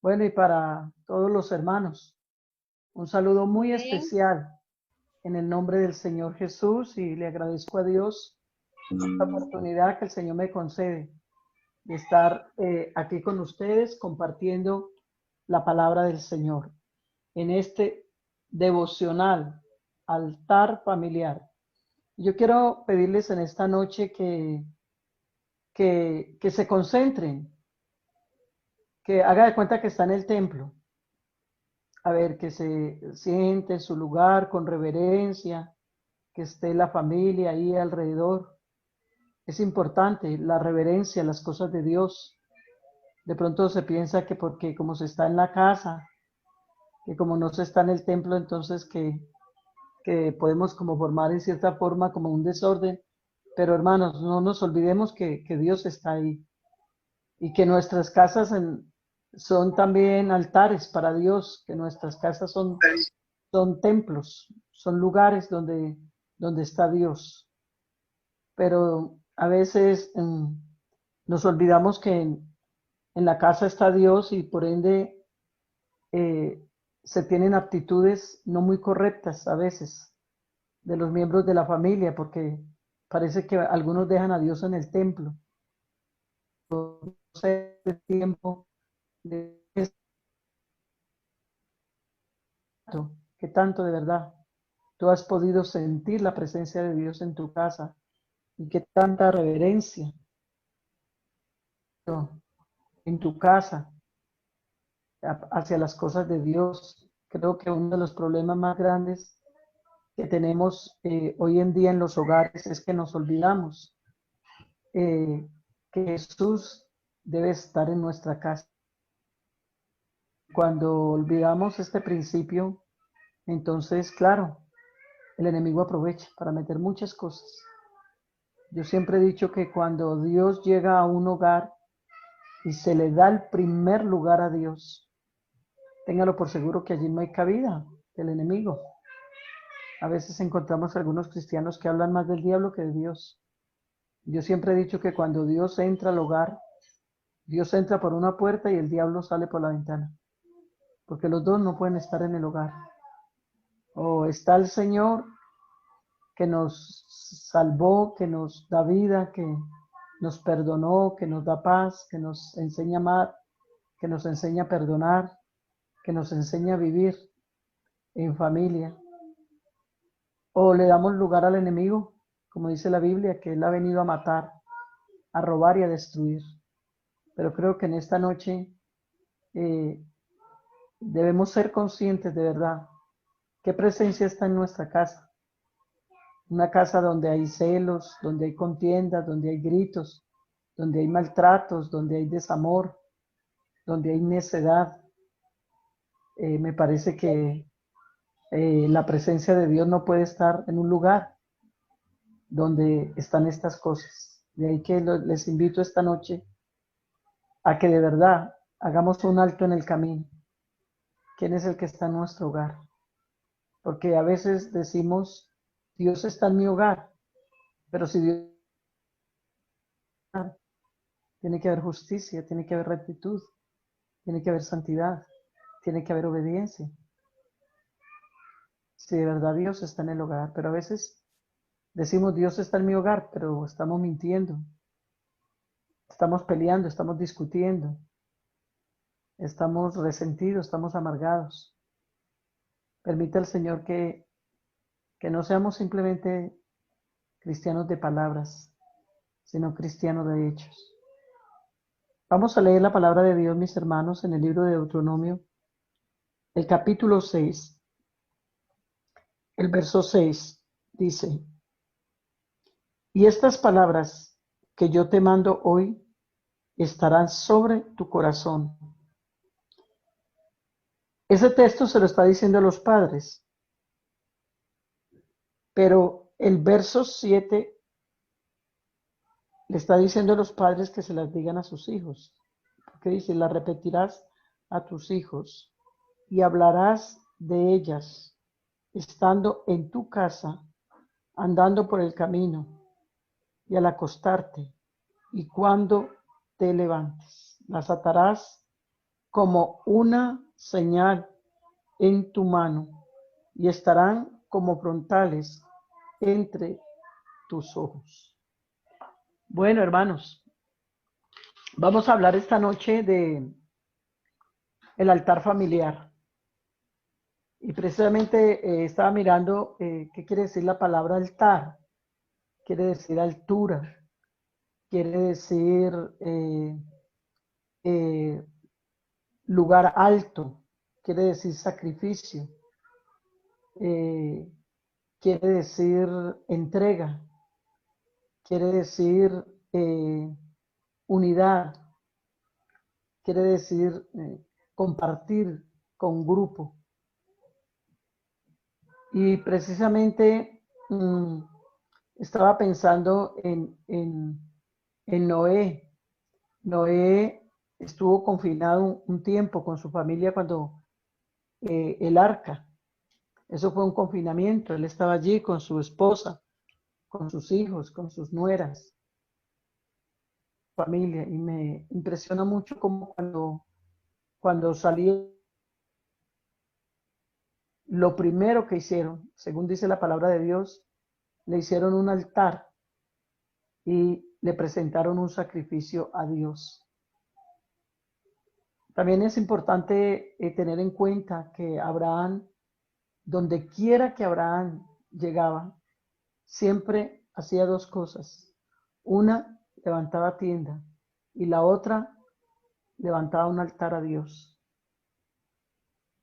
Bueno, y para todos los hermanos, un saludo muy Amén. especial en el nombre del Señor Jesús y le agradezco a Dios esta oportunidad que el Señor me concede de estar aquí con ustedes compartiendo la palabra del Señor en este devocional altar familiar. Yo quiero pedirles en esta noche que se concentren, que haga de cuenta que está en el templo. A ver, que se siente en su lugar con reverencia, que esté la familia ahí alrededor. Es importante la reverencia a las cosas de Dios. De pronto se piensa que porque como se está en la casa, que como no se está en el templo, entonces que podemos como formar en cierta forma como un desorden. Pero hermanos, no nos olvidemos que Dios está ahí y que nuestras casas son también altares para Dios, que nuestras casas son templos, son lugares donde está Dios. Pero a veces nos olvidamos que en la casa está Dios y por ende eh, se tienen actitudes no muy correctas a veces de los miembros de la familia, porque parece que algunos dejan a Dios en el templo. No sé el tiempo de esto, que tanto de verdad tú has podido sentir la presencia de Dios en tu casa y que tanta reverencia en tu casa hacia las cosas de Dios. Creo que uno de los problemas más grandes que tenemos hoy en día en los hogares es que nos olvidamos eh, que Jesús debe estar en nuestra casa. Cuando olvidamos este principio, entonces, claro, el enemigo aprovecha para meter muchas cosas. Yo siempre he dicho que cuando Dios llega a un hogar y se le da el primer lugar a Dios, téngalo por seguro que allí no hay cabida del enemigo. A veces encontramos algunos cristianos que hablan más del diablo que de Dios. Yo siempre he dicho que cuando Dios entra al hogar, Dios entra por una puerta y el diablo sale por la ventana, porque los dos no pueden estar en el hogar. O está el Señor que nos salvó, que nos da vida, que nos perdonó, que nos da paz, que nos enseña a amar, que nos enseña a perdonar, que nos enseña a vivir en familia. O le damos lugar al enemigo, como dice la Biblia, que él ha venido a matar, a robar y a destruir. Pero creo que en esta noche eh, debemos ser conscientes de verdad qué presencia está en nuestra casa. Una casa donde hay celos, donde hay contiendas, donde hay gritos, donde hay maltratos, donde hay desamor, donde hay necedad. Me parece que la presencia de Dios no puede estar en un lugar donde están estas cosas. De ahí que les invito esta noche a que de verdad hagamos un alto en el camino. ¿Quién es el que está en nuestro hogar? Porque a veces decimos, Dios está en mi hogar, pero si Dios tiene que haber justicia, tiene que haber rectitud, tiene que haber santidad, tiene que haber obediencia. Si de verdad Dios está en el hogar, pero a veces decimos Dios está en mi hogar, pero estamos mintiendo, estamos peleando, estamos discutiendo, estamos resentidos, estamos amargados. Permita al Señor que no seamos simplemente cristianos de palabras, sino cristianos de hechos. Vamos a leer la palabra de Dios, mis hermanos, en el libro de Deuteronomio, el capítulo 6, el verso 6, dice, y estas palabras que yo te mando hoy estarán sobre tu corazón. Ese texto se lo está diciendo a los padres, pero el verso 7 le está diciendo a los padres que se las digan a sus hijos, porque dice, las repetirás a tus hijos y hablarás de ellas estando en tu casa, andando por el camino y al acostarte y cuando te levantes. Las atarás como una señal en tu mano y estarán como frontales entre tus ojos. Bueno, hermanos, vamos a hablar esta noche de el altar familiar. Y precisamente estaba mirando qué quiere decir la palabra altar. Quiere decir altura, quiere decir eh, lugar alto, quiere decir sacrificio, eh, quiere decir entrega, quiere decir unidad, quiere decir compartir con grupo. Y precisamente estaba pensando en Noé. Noé estuvo confinado un tiempo con su familia cuando el arca, eso fue un confinamiento. Él estaba allí con su esposa, con sus hijos, con sus nueras, familia. Y me impresiona mucho cómo cuando salí, lo primero que hicieron, según dice la palabra de Dios, le hicieron un altar y le presentaron un sacrificio a Dios. También es importante tener en cuenta que Abraham, donde quiera que Abraham llegaba, siempre hacía dos cosas. Una, levantaba tienda y la otra, levantaba un altar a Dios.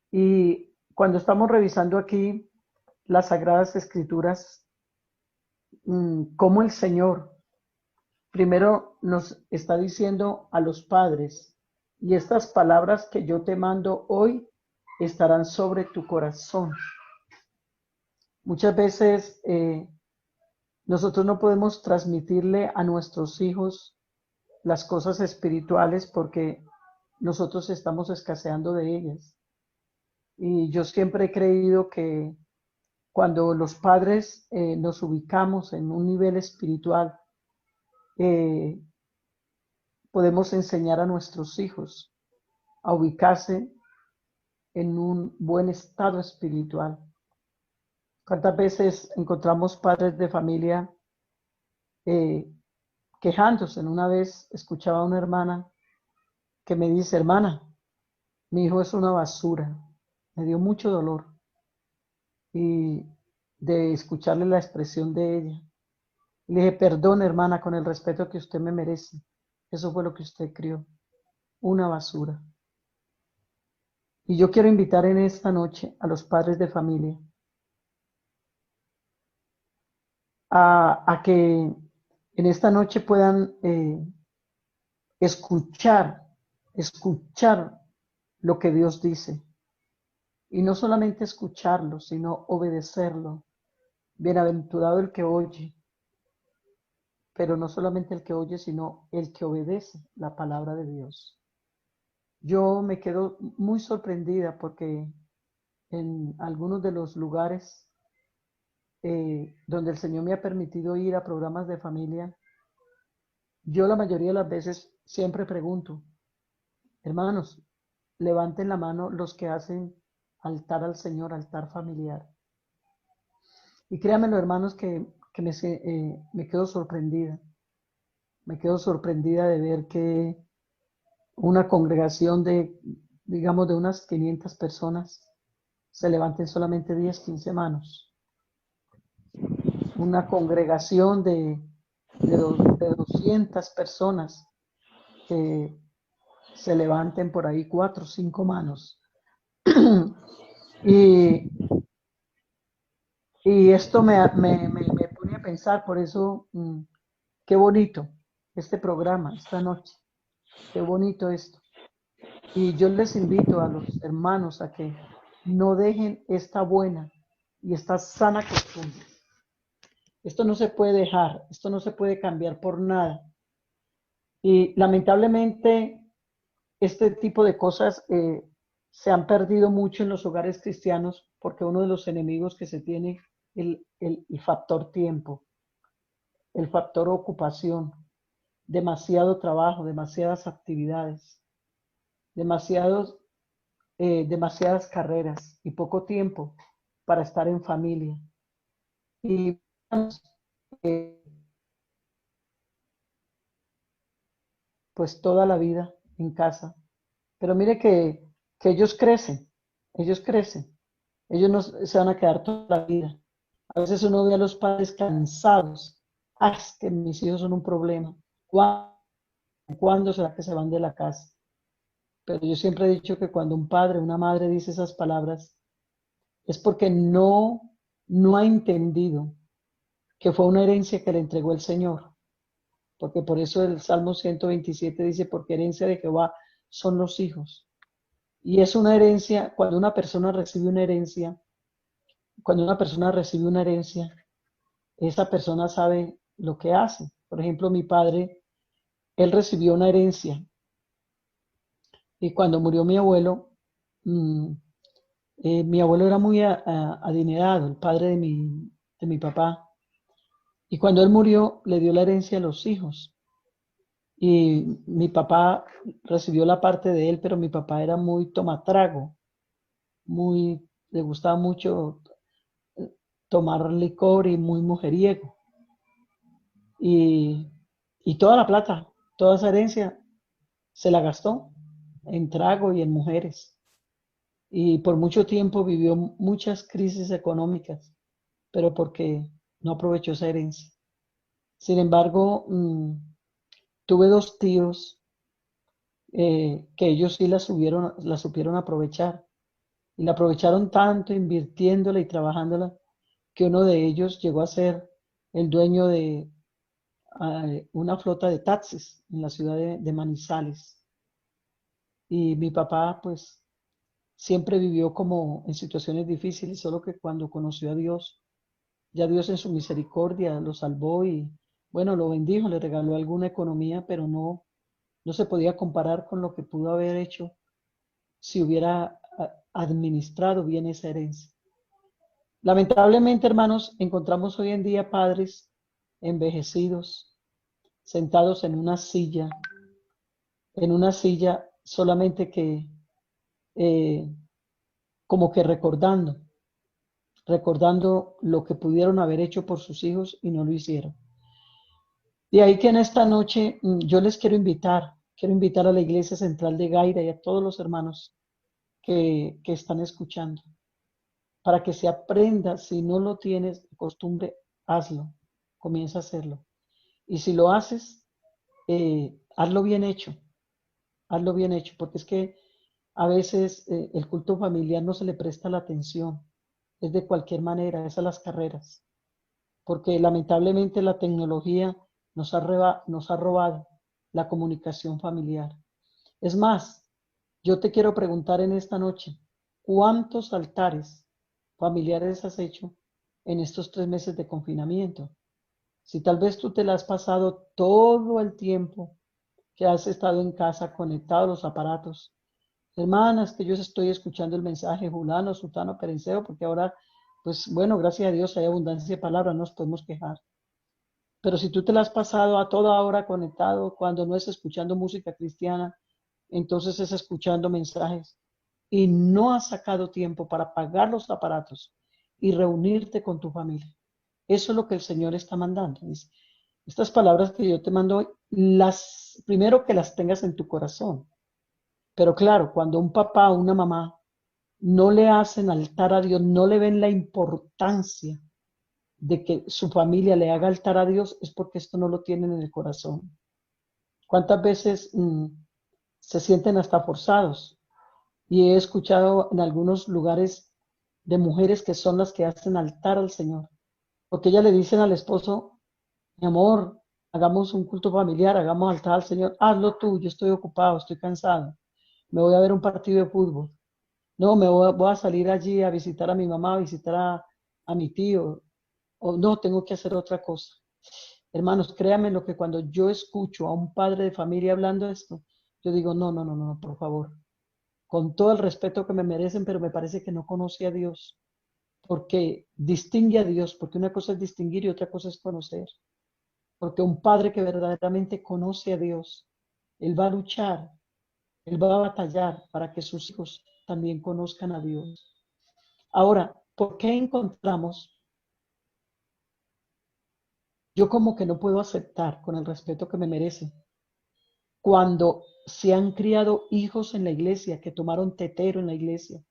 Y cuando estamos revisando aquí las Sagradas Escrituras, cómo el Señor primero nos está diciendo a los padres, y estas palabras que yo te mando hoy estarán sobre tu corazón. Muchas veces nosotros no podemos transmitirle a nuestros hijos las cosas espirituales porque nosotros estamos escaseando de ellas. Y yo siempre he creído que cuando los padres nos ubicamos en un nivel espiritual, eh, podemos enseñar a nuestros hijos a ubicarse en un buen estado espiritual. ¿Cuántas veces encontramos padres de familia eh, quejándose? Una vez escuchaba a una hermana que me dice, hermana, mi hijo es una basura. Me dio mucho dolor y de escucharle la expresión de ella. Le dije, perdón, hermana, con el respeto que usted me merece. Eso fue lo que usted crió, una basura. Y yo quiero invitar en esta noche a los padres de familia a que en esta noche puedan escuchar, escuchar lo que Dios dice. Y no solamente escucharlo, sino obedecerlo. Bienaventurado el que oye, pero no solamente el que oye, sino el que obedece la palabra de Dios. Yo me quedo muy sorprendida porque en algunos de los lugares donde el Señor me ha permitido ir a programas de familia, yo la mayoría de las veces siempre pregunto, hermanos, levanten la mano los que hacen altar al Señor, altar familiar. Y créanmelo, hermanos, que me quedo sorprendida. Me quedo sorprendida de ver que una congregación de, digamos, de unas 500 personas se levanten solamente 10, 15 manos. Una congregación de 200 personas que se levanten por ahí 4 o 5 manos. y, y esto me pone a pensar, por eso, qué bonito este programa esta noche, qué bonito esto. Y yo les invito a los hermanos a que no dejen esta buena y esta sana costumbre. Esto no se puede dejar, esto no se puede cambiar por nada. Y lamentablemente este tipo de cosas se han perdido mucho en los hogares cristianos porque uno de los enemigos que se tiene es el factor tiempo, el factor ocupación, demasiado trabajo, demasiadas actividades. demasiados, demasiadas carreras y poco tiempo para estar en familia. Y eh, pues toda la vida en casa. Pero mire que ellos crecen, ellos no se van a quedar toda la vida. A veces uno ve a los padres cansados. Ah, es que mis hijos son un problema. ¿Cuándo será que se van de la casa? Pero yo siempre he dicho que cuando un padre, una madre dice esas palabras, es porque no ha entendido que fue una herencia que le entregó el Señor. Porque por eso el Salmo 127 dice, porque herencia de Jehová son los hijos. Y es una herencia, cuando una persona recibe una herencia, esa persona sabe lo que hace. Por ejemplo, mi padre, él recibió una herencia y cuando murió mm, mi abuelo era muy adinerado, el padre de mi papá, y cuando él murió le dio la herencia a los hijos. Y mi papá recibió la parte de él, pero mi papá era muy tomatrago, le gustaba mucho tomar licor y muy mujeriego. Y, y toda la plata, toda esa herencia se la gastó en trago y en mujeres. Y por mucho tiempo vivió muchas crisis económicas, pero porque no aprovechó esa herencia. Sin embargo, tuve dos tíos que ellos sí la supieron aprovechar. Y la aprovecharon tanto invirtiéndola y trabajándola que uno de ellos llegó a ser el dueño de una flota de taxis en la ciudad de Manizales. Y mi papá, pues, siempre vivió como en situaciones difíciles, solo que cuando conoció a Dios, ya Dios en su misericordia lo salvó y, bueno, lo bendijo, le regaló alguna economía, pero no se podía comparar con lo que pudo haber hecho si hubiera administrado bien esa herencia. Lamentablemente, hermanos, encontramos hoy en día padres envejecidos, sentados en una silla solamente que eh, como que recordando lo que pudieron haber hecho por sus hijos y no lo hicieron. De ahí que en esta noche yo les quiero invitar a la Iglesia Central de Gaira y a todos los hermanos que están escuchando, para que se aprenda, si no lo tienes de costumbre, hazlo, comienza a hacerlo. Y si lo haces, hazlo bien hecho, porque es que a veces el culto familiar no se le presta la atención, es de cualquier manera, es a las carreras, porque lamentablemente la tecnología nos ha robado la comunicación familiar. Es más, yo te quiero preguntar en esta noche, ¿cuántos altares familiares has hecho en estos 3 meses de confinamiento? Si tal vez tú te la has pasado todo el tiempo que has estado en casa conectado a los aparatos. Hermanas, que yo estoy escuchando el mensaje, Julano, Sutano, Perenceo, porque ahora, pues bueno, gracias a Dios hay abundancia de palabras, no nos podemos quejar. Pero si tú te la has pasado a toda hora conectado, cuando no es escuchando música cristiana, entonces es escuchando mensajes y no has sacado tiempo para apagar los aparatos y reunirte con tu familia. Eso es lo que el Señor está mandando. Dice, estas palabras que yo te mando hoy, primero que las tengas en tu corazón. Pero claro, cuando un papá o una mamá no le hacen altar a Dios, no le ven la importancia de que su familia le haga altar a Dios, es porque esto no lo tienen en el corazón. ¿Cuántas veces se sienten hasta forzados? Y he escuchado en algunos lugares de mujeres que son las que hacen altar al Señor, porque ellas le dicen al esposo, mi amor, hagamos un culto familiar, hagamos altar al Señor, hazlo tú, yo estoy ocupado, estoy cansado, me voy a ver un partido de fútbol. No, voy a salir allí a visitar a mi mamá, a visitar a mi tío, o no, tengo que hacer otra cosa. Hermanos, créanme lo que cuando yo escucho a un padre de familia hablando esto, yo digo, no, no, no, no, por favor, con todo el respeto que me merecen, pero me parece que no conoce a Dios, porque distingue a Dios, porque una cosa es distinguir y otra cosa es conocer, porque un padre que verdaderamente conoce a Dios, él va a luchar Él va a batallar para que sus hijos también conozcan a Dios. Ahora, ¿por qué encontramos? Yo como que no puedo aceptar con el respeto que me merece cuando se han criado hijos en la iglesia, que tomaron tetero en la iglesia,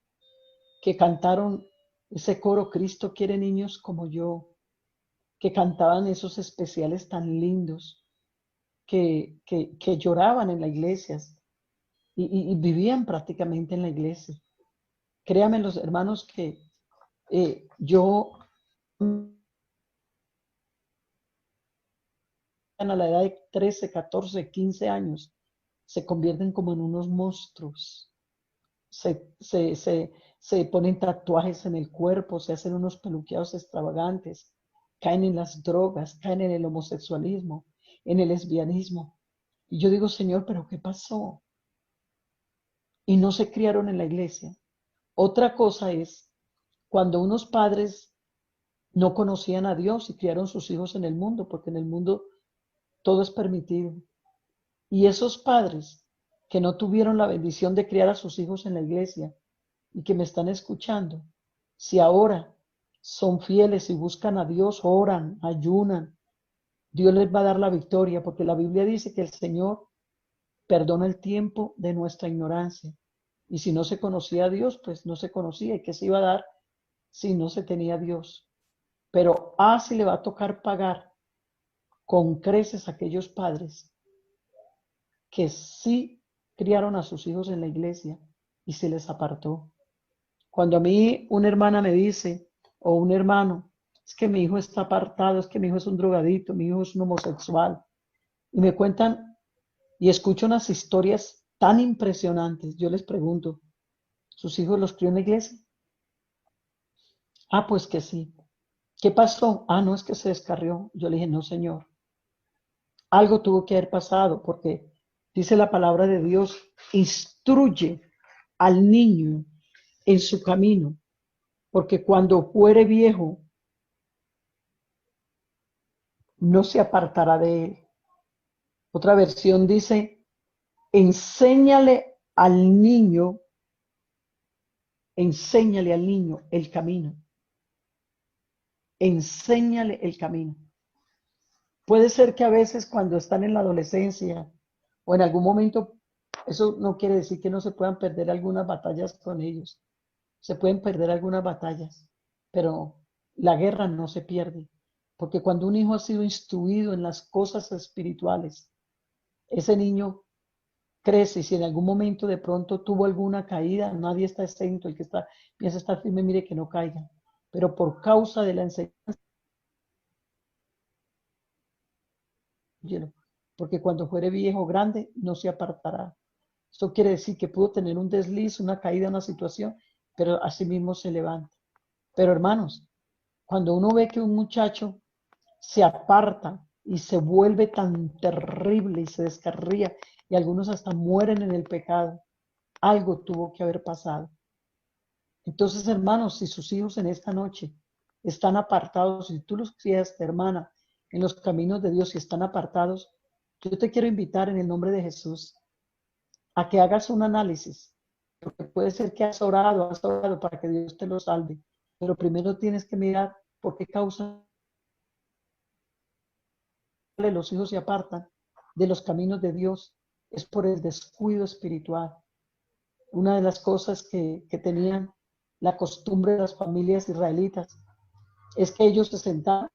que cantaron ese coro Cristo quiere niños como yo, que cantaban esos especiales tan lindos, que lloraban en las iglesias y vivían prácticamente en la iglesia. Créanme los hermanos que yo a la edad de 13, 14, 15 años se convierten como en unos monstruos. Se ponen tatuajes en el cuerpo, se hacen unos peluqueados extravagantes, caen en las drogas, caen en el homosexualismo, en el lesbianismo. Y yo digo, Señor, ¿pero qué pasó? Y no se criaron en la iglesia. Otra cosa es cuando unos padres no conocían a Dios y criaron sus hijos en el mundo, porque en el mundo todo es permitido. Y esos padres que no tuvieron la bendición de criar a sus hijos en la iglesia y que me están escuchando, si ahora son fieles y buscan a Dios, oran, ayunan, Dios les va a dar la victoria, porque la Biblia dice que el Señor perdona el tiempo de nuestra ignorancia. Y si no se conocía a Dios, pues no se conocía. ¿Y qué se iba a dar si no se tenía a Dios? Pero así le va a tocar pagar con creces a aquellos padres que sí criaron a sus hijos en la iglesia y se les apartó. Cuando a mí una hermana me dice, o un hermano, es que mi hijo está apartado, es que mi hijo es un drogadito, mi hijo es un homosexual, y me cuentan y escucho unas historias tan impresionantes, yo les pregunto, ¿sus hijos los crió en la iglesia? Ah, pues que sí. ¿Qué pasó? Ah, no, es que se descarrió. Yo le dije, no, señor, algo tuvo que haber pasado, porque dice la palabra de Dios, instruye al niño en su camino, porque cuando fuere viejo, no se apartará de él. Otra versión dice, al niño, enséñale al niño el camino, enséñale el camino. Puede ser que a veces cuando están en la adolescencia o en algún momento, eso no quiere decir que no se puedan perder algunas batallas con ellos. Se pueden perder algunas batallas, pero la guerra no se pierde, porque cuando un hijo ha sido instruido en las cosas espirituales, ese niño crece y si en algún momento de pronto tuvo alguna caída, nadie está exento, el que piensa estar firme, mire que no caiga, pero por causa de la enseñanza, porque cuando fuere viejo grande no se apartará. Esto quiere decir que pudo tener un desliz, una caída, una situación, pero asimismo se levanta. Pero hermanos, cuando uno ve que un muchacho se aparta y se vuelve tan terrible y se descarría y algunos hasta mueren en el pecado, algo tuvo que haber pasado. Entonces, hermanos, si sus hijos en esta noche están apartados, si tú los criaste, hermana, en los caminos de Dios y están apartados, yo te quiero invitar en el nombre de Jesús a que hagas un análisis, porque puede ser que has orado para que Dios te lo salve, pero primero tienes que mirar por qué causa los hijos se apartan de los caminos de Dios, es por el descuido espiritual. Una de las cosas que tenían la costumbre de las familias israelitas es que ellos se sentaban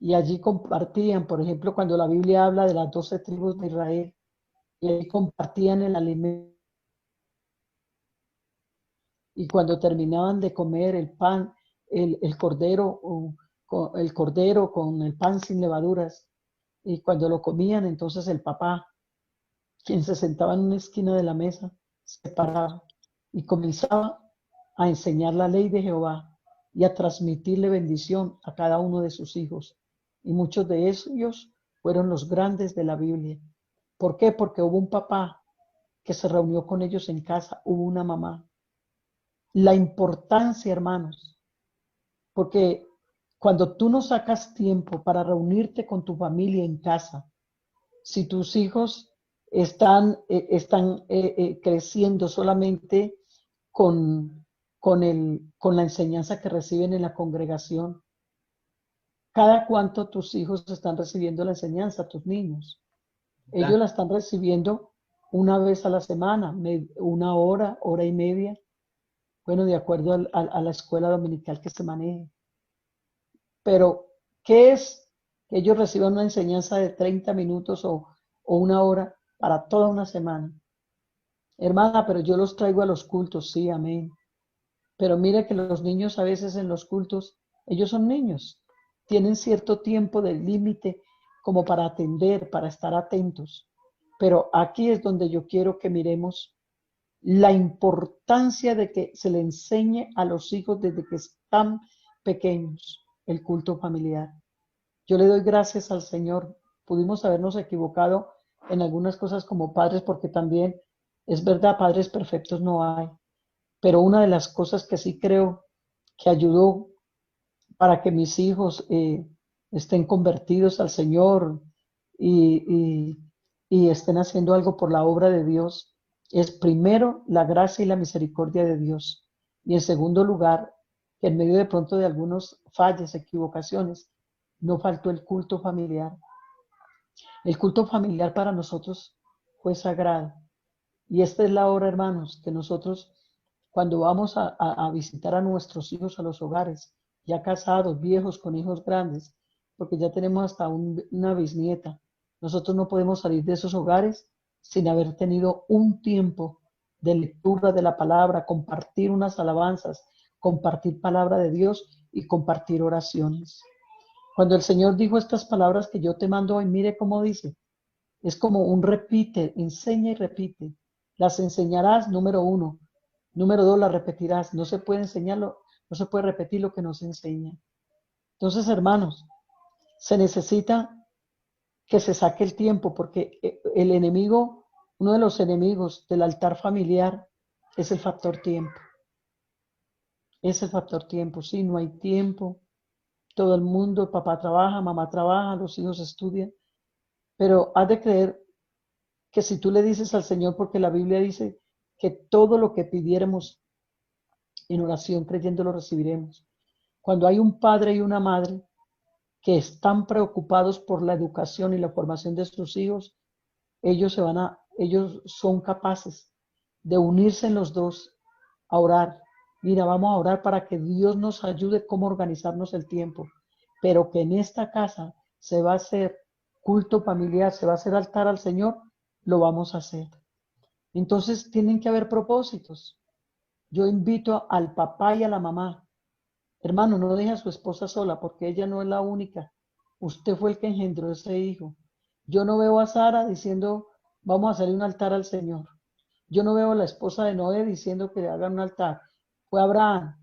y allí compartían, por ejemplo, cuando la Biblia habla de las 12 tribus de Israel, y ahí compartían el alimento y cuando terminaban de comer el pan, el cordero, el cordero con el pan sin levaduras, y cuando lo comían, entonces el papá, quien se sentaba en una esquina de la mesa, se paraba y comenzaba a enseñar la ley de Jehová y a transmitirle bendición a cada uno de sus hijos. Y muchos de ellos fueron los grandes de la Biblia. ¿Por qué? Porque hubo un papá que se reunió con ellos en casa, hubo una mamá. La importancia, hermanos, porque cuando tú no sacas tiempo para reunirte con tu familia en casa, si tus hijos están creciendo solamente con la enseñanza que reciben en la congregación. ¿Cada cuánto tus hijos están recibiendo la enseñanza, tus niños? Ellos la están recibiendo una vez a la semana, una hora, hora y media. Bueno, de acuerdo a la escuela dominical que se maneje. Pero, ¿qué es que ellos reciban una enseñanza de 30 minutos o una hora para toda una semana? Hermana, pero yo los traigo a los cultos, sí, amén. Pero mire que los niños a veces en los cultos, ellos son niños, tienen cierto tiempo de límite como para atender, para estar atentos. Pero aquí es donde yo quiero que miremos la importancia de que se le enseñe a los hijos desde que están pequeños el culto familiar. Yo le doy gracias al Señor. Pudimos habernos equivocado en algunas cosas como padres, porque también es verdad, padres perfectos no hay. Pero una de las cosas que sí creo que ayudó para que mis hijos estén convertidos al Señor y, y estén haciendo algo por la obra de Dios es primero la gracia y la misericordia de Dios. Y en segundo lugar, que en medio de pronto de algunos fallas, equivocaciones, no faltó el culto familiar. El culto familiar para nosotros fue sagrado. Y esta es la hora, hermanos, que nosotros, cuando vamos a visitar a nuestros hijos a los hogares, ya casados, viejos, con hijos grandes, porque ya tenemos hasta una bisnieta, nosotros no podemos salir de esos hogares sin haber tenido un tiempo de lectura de la palabra, compartir unas alabanzas, compartir palabra de Dios y compartir oraciones. Cuando el Señor dijo estas palabras que yo te mando hoy, mire cómo dice, es como un repite, enseña y repite. Las enseñarás, número uno. Número dos, las repetirás. No se puede enseñarlo, no se puede repetir lo que no se enseña. Entonces, hermanos, se necesita que se saque el tiempo porque el enemigo, uno de los enemigos del altar familiar es el factor tiempo. Es el factor tiempo. Sí, no hay tiempo. Todo el mundo, papá trabaja, mamá trabaja, los hijos estudian. Pero has de creer que si tú le dices al Señor, porque la Biblia dice que todo lo que pidiéramos en oración creyendo lo recibiremos. Cuando hay un padre y una madre que están preocupados por la educación y la formación de sus hijos, ellos son capaces de unirse en los dos a orar. Mira, vamos a orar para que Dios nos ayude cómo organizarnos el tiempo, pero que en esta casa se va a hacer culto familiar, se va a hacer altar al Señor, lo vamos a hacer. Entonces tienen que haber propósitos. Yo invito al papá y a la mamá. Hermano, no deje a su esposa sola porque ella no es la única. Usted fue el que engendró ese hijo. Yo no veo a Sara diciendo, vamos a hacer un altar al Señor. Yo no veo a la esposa de Noé diciendo que le hagan un altar. Fue Abraham,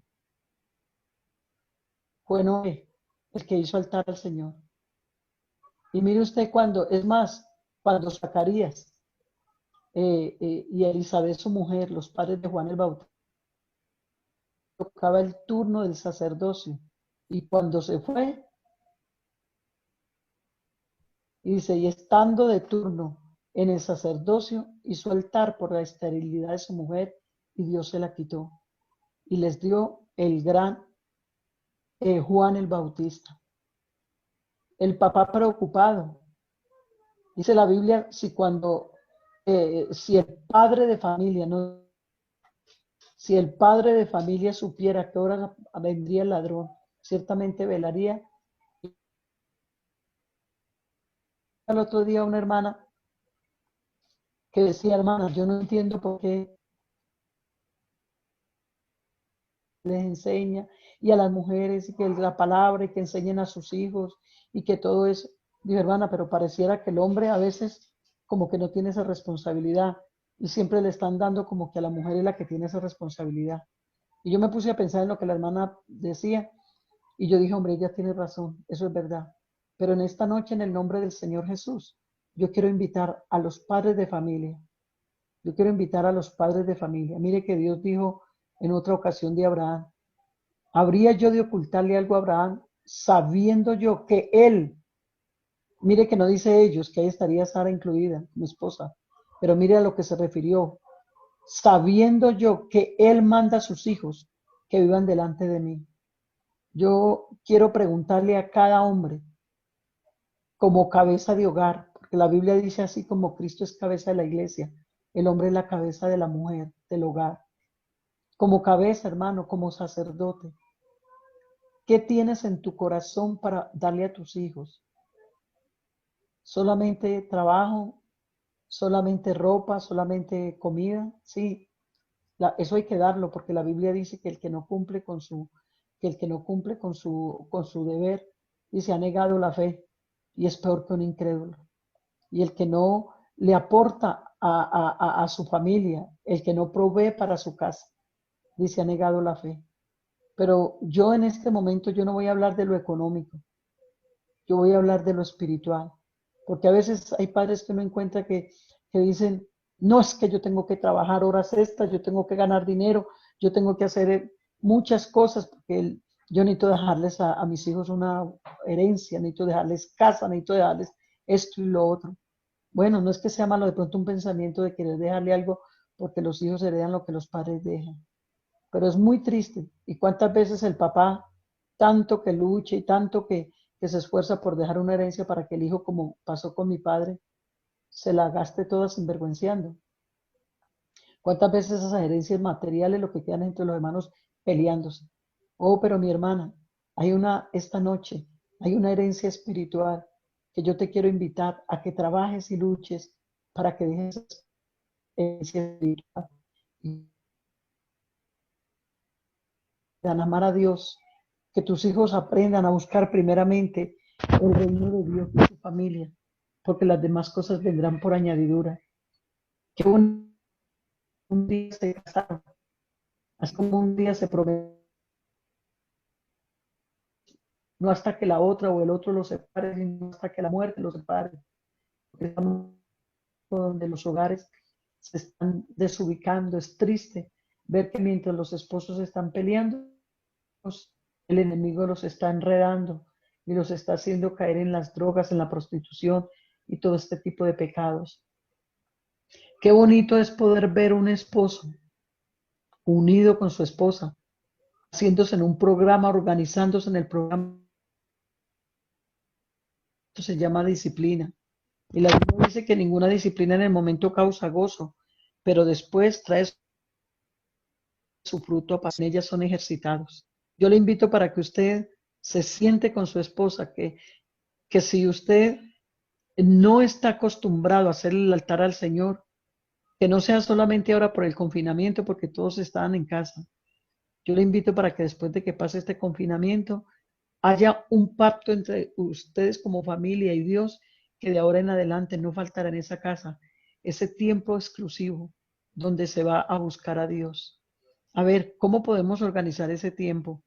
fue Noé el que hizo altar al Señor. Y mire usted es más, cuando Zacarías y Elizabeth, su mujer, los padres de Juan el Bautista, tocaba el turno del sacerdocio. Y cuando se fue, y dice, y estando de turno en el sacerdocio, hizo altar por la esterilidad de su mujer, y Dios se la quitó. Y les dio el gran Juan el Bautista. El papá preocupado. Dice la Biblia, si el padre de familia no, si el padre de familia supiera a qué hora vendría el ladrón, ciertamente velaría. El otro día una hermana que decía, hermana, yo no entiendo por qué les enseña y a las mujeres y que la palabra y que enseñen a sus hijos y que todo eso. Digo, hermana, pero pareciera que el hombre a veces como que no tiene esa responsabilidad y siempre le están dando como que a la mujer es la que tiene esa responsabilidad. Y yo me puse a pensar en lo que la hermana decía y yo dije, hombre, ella tiene razón, eso es verdad. Pero en esta noche, en el nombre del Señor Jesús, yo quiero invitar a los padres de familia. Yo quiero invitar a los padres de familia. Mire que Dios dijo en otra ocasión de Abraham, ¿habría yo de ocultarle algo a Abraham sabiendo yo que él, mire que no dice ellos, que ahí estaría Sara incluida, mi esposa, Pero mire a lo que se refirió. Sabiendo yo que Él manda a sus hijos que vivan delante de mí. Yo quiero preguntarle a cada hombre como cabeza de hogar, porque la Biblia dice así como Cristo es cabeza de la iglesia, el hombre es la cabeza de la mujer, del hogar. Como cabeza, hermano, como sacerdote, ¿qué tienes en tu corazón para darle a tus hijos? ¿Solamente trabajo? ¿Solamente ropa? ¿Solamente comida? Sí, eso hay que darlo porque la Biblia dice que el que no cumple con su, que el que no cumple con su deber, dice, ha negado la fe y es peor que un incrédulo. Y el que no le aporta a su familia, el que no provee para su casa, dice, ha negado la fe. Pero yo en este momento, yo no voy a hablar de lo económico, yo voy a hablar de lo espiritual, porque a veces hay padres que uno encuentra que dicen, no es que yo tengo que trabajar horas extras, yo tengo que ganar dinero, yo tengo que hacer muchas cosas, porque yo necesito dejarles a mis hijos una herencia, necesito dejarles casa, necesito dejarles esto y lo otro. Bueno, no es que sea malo de pronto un pensamiento de querer dejarle algo porque los hijos heredan lo que los padres dejan, pero es muy triste. ¿Y cuántas veces el papá, tanto que lucha y tanto que se esfuerza por dejar una herencia para que el hijo, como pasó con mi padre, se la gaste toda sinvergüenciando? ¿Cuántas veces esas herencias materiales lo que quedan entre los hermanos peleándose? Oh, pero mi hermana, esta noche, hay una herencia espiritual que yo te quiero invitar a que trabajes y luches para que dejes herencia espiritual y dan amar a Dios, que tus hijos aprendan a buscar primeramente el reino de Dios y su familia, porque las demás cosas vendrán por añadidura. Que un día se casaron, así como un día se prometió, no hasta que la otra o el otro los separe, sino hasta que la muerte los separe. Porque estamos donde los hogares se están desubicando. Es triste ver que mientras los esposos están peleando, el enemigo los está enredando y los está haciendo caer en las drogas, en la prostitución y todo este tipo de pecados. Qué bonito es poder ver un esposo unido con su esposa, haciéndose en un programa, organizándose en el programa. Esto se llama disciplina. Y la Biblia dice que ninguna disciplina en el momento causa gozo, pero después trae su fruto, en ellas son ejercitados. Yo le invito para que usted se siente con su esposa, que si usted no está acostumbrado a hacer el altar al Señor, que no sea solamente ahora por el confinamiento, porque todos estaban en casa. Yo le invito para que después de que pase este confinamiento, haya un pacto entre ustedes como familia y Dios, que de ahora en adelante no faltará en esa casa ese tiempo exclusivo donde se va a buscar a Dios. A ver, ¿cómo podemos organizar ese tiempo?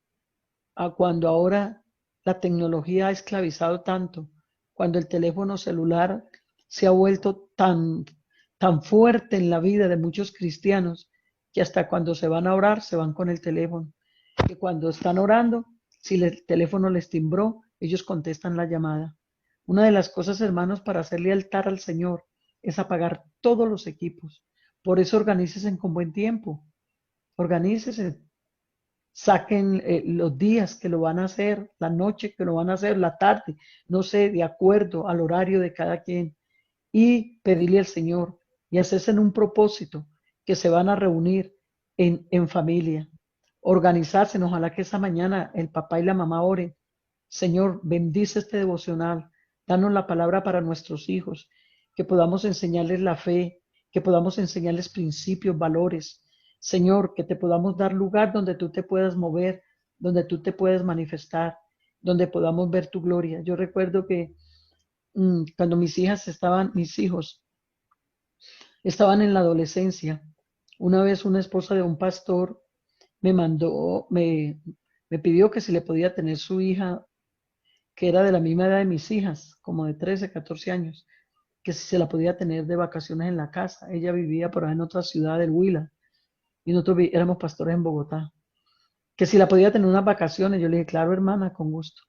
Cuando ahora la tecnología ha esclavizado tanto, cuando el teléfono celular se ha vuelto tan fuerte en la vida de muchos cristianos, que hasta cuando se van a orar se van con el teléfono, que cuando están orando, si el teléfono les timbró, ellos contestan la llamada. Una de las cosas, hermanos, para hacerle altar al Señor es apagar todos los equipos. Por eso organícese con buen tiempo, organícese, saquen los días que lo van a hacer, la noche que lo van a hacer, la tarde, no sé, de acuerdo al horario de cada quien, y pedirle al Señor y hacerse en un propósito que se van a reunir en familia, organizarse. Ojalá que esa mañana el papá y la mamá oren. Señor, bendice este devocional, danos la palabra para nuestros hijos, que podamos enseñarles la fe, que podamos enseñarles principios, valores. Señor, que te podamos dar lugar donde tú te puedas mover, donde tú te puedas manifestar, donde podamos ver tu gloria. Yo recuerdo que cuando mis hijos estaban en la adolescencia, una vez una esposa de un pastor me mandó, me pidió que si le podía tener su hija, que era de la misma edad de mis hijas, como de 13, 14 años, que si se la podía tener de vacaciones en la casa. Ella vivía por ahí en otra ciudad del Huila y nosotros éramos pastores en Bogotá. Que si la podía tener unas vacaciones, yo le dije, claro, hermana, con gusto.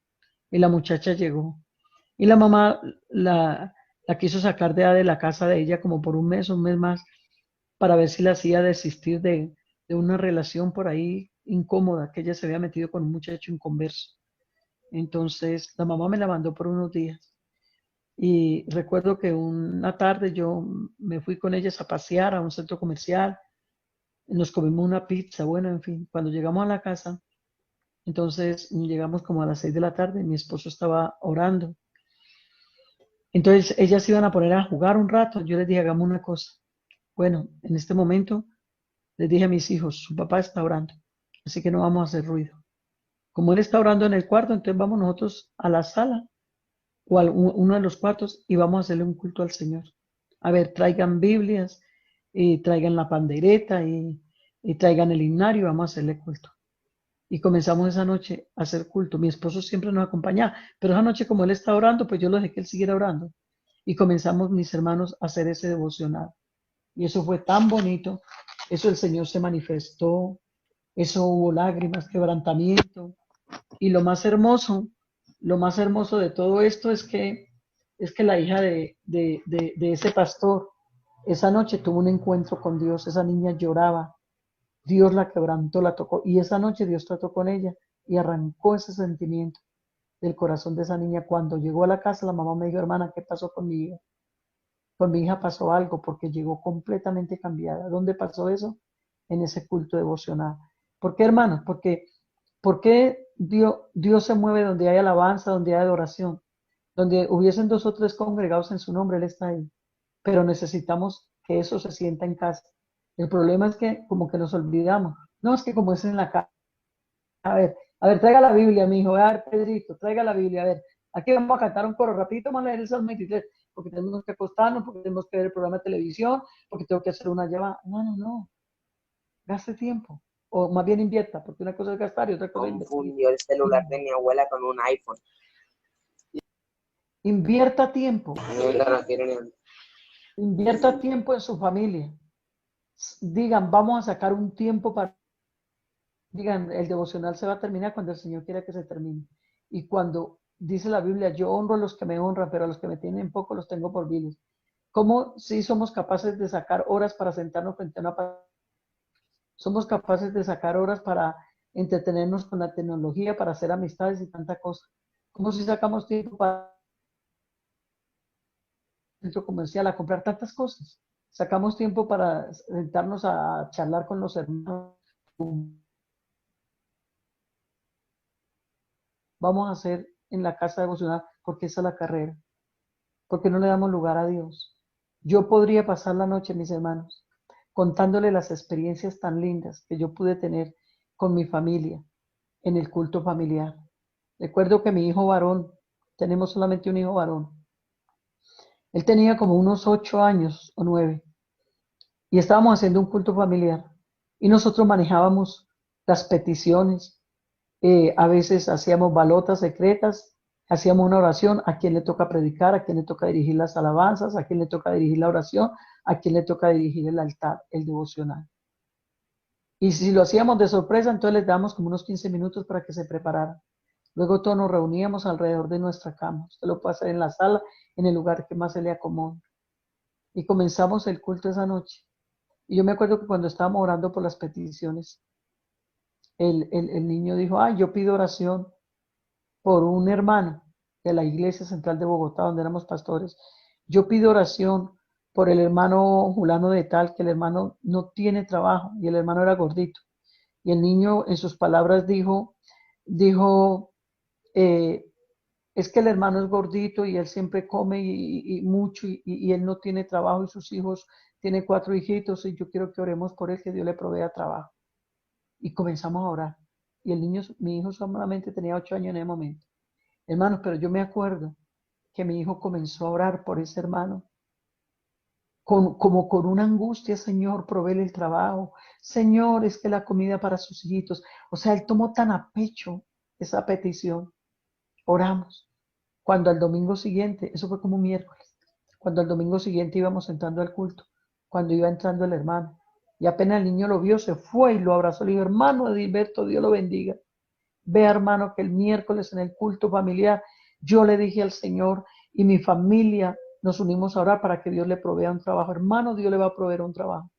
Y la muchacha llegó. Y la mamá, la La quiso sacar de la casa de ella como por un mes más, para ver si la hacía desistir de una relación por ahí incómoda, que ella se había metido con un muchacho inconverso. Entonces, la mamá me la mandó por unos días. Y recuerdo que una tarde yo me fui con ellas a pasear a un centro comercial, nos comimos una pizza, bueno, en fin, cuando llegamos a la casa, entonces llegamos como a las 6 de la tarde, mi esposo estaba orando. Entonces ellas iban a poner a jugar un rato, yo les dije, hagamos una cosa. Bueno, en este momento les dije a mis hijos, su papá está orando, así que no vamos a hacer ruido. Como él está orando en el cuarto, entonces vamos nosotros a la sala o a uno de los cuartos y vamos a hacerle un culto al Señor. A ver, traigan Biblias y traigan la pandereta y traigan el himnario y vamos a hacerle culto. Y comenzamos esa noche a hacer culto. Mi esposo siempre nos acompañaba, pero esa noche como él está orando, pues yo lo dejé que él siguiera orando. Y comenzamos mis hermanos a hacer ese devocional. Y eso fue tan bonito. Eso el Señor se manifestó. Eso hubo lágrimas, quebrantamiento. Y lo más hermoso de todo esto es que la hija de ese pastor, esa noche tuvo un encuentro con Dios. Esa niña lloraba. Dios la quebrantó, la tocó. Y esa noche Dios trató con ella y arrancó ese sentimiento del corazón de esa niña. Cuando llegó a la casa, la mamá me dijo, hermana, ¿qué pasó con mi hija? Con mi hija pasó algo porque llegó completamente cambiada. ¿Dónde pasó eso? En ese culto devocional. ¿Por qué, hermanos? Porque Dios se mueve donde hay alabanza, donde hay adoración, donde hubiesen 2 o 3 congregados en su nombre, Él está ahí. Pero necesitamos que eso se sienta en casa. El problema es que como que nos olvidamos. No, es que como es en la casa. A ver, traiga la Biblia, mi hijo. A ver, Pedrito, traiga la Biblia. A ver, aquí vamos a cantar un coro rapidito, vamos a leer el Salmo 23, porque tenemos que acostarnos, porque tenemos que ver el programa de televisión, porque tengo que hacer una llamada. No, no, no. Gaste tiempo. O más bien invierta, porque una cosa es gastar y otra cosa es invertir. Confundió el celular de mi abuela con un iPhone. Invierta tiempo. No quiero ni... Invierta tiempo en su familia. Digan, vamos a sacar un tiempo para... Digan, el devocional se va a terminar cuando el Señor quiera que se termine. Y cuando dice la Biblia, yo honro a los que me honran, pero a los que me tienen poco los tengo por viles. ¿Cómo si somos capaces de sacar horas para sentarnos frente a una pantalla? Somos capaces de sacar horas para entretenernos con la tecnología, para hacer amistades y tanta cosa. ¿Cómo si sacamos tiempo para el centro comercial a comprar tantas cosas? Sacamos tiempo para sentarnos a charlar con los hermanos. Vamos a hacer en la casa devocional porque esa es la carrera. Porque no le damos lugar a Dios. Yo podría pasar la noche, mis hermanos, contándole las experiencias tan lindas que yo pude tener con mi familia en el culto familiar. Recuerdo que mi hijo varón, tenemos solamente un hijo varón, él tenía como unos 8 años o 9 y estábamos haciendo un culto familiar y nosotros manejábamos las peticiones, a veces hacíamos balotas secretas, hacíamos una oración, a quién le toca predicar, a quién le toca dirigir las alabanzas, a quién le toca dirigir la oración, a quién le toca dirigir el altar, el devocional. Y si lo hacíamos de sorpresa, entonces les damos como unos 15 minutos para que se prepararan. Luego todos nos reuníamos alrededor de nuestra cama. Usted lo puede hacer en la sala, en el lugar que más se le acomode. Y comenzamos el culto esa noche. Y yo me acuerdo que cuando estábamos orando por las peticiones, el niño dijo, yo pido oración por un hermano de la Iglesia Central de Bogotá, donde éramos pastores. Yo pido oración por el hermano Julano de tal, que el hermano no tiene trabajo y el hermano era gordito. Y el niño en sus palabras dijo, eh, es que el hermano es gordito y él siempre come y mucho y él no tiene trabajo y sus hijos, tiene 4 hijitos y yo quiero que oremos por él, que Dios le provea trabajo. Y comenzamos a orar. Y el niño, mi hijo solamente tenía 8 años en ese momento. Hermanos, pero yo me acuerdo que mi hijo comenzó a orar por ese hermano, como con una angustia, Señor, provee el trabajo, Señor, es que la comida para sus hijitos, o sea, él tomó tan a pecho esa petición, oramos. Cuando al domingo siguiente, eso fue como un miércoles, cuando al domingo siguiente íbamos entrando al culto, cuando iba entrando el hermano, y apenas el niño lo vio, se fue y lo abrazó, le dijo, hermano Edilberto, Dios lo bendiga. Vea, hermano, que el miércoles en el culto familiar yo le dije al Señor y mi familia nos unimos a orar para que Dios le provea un trabajo. Hermano, Dios le va a proveer un trabajo.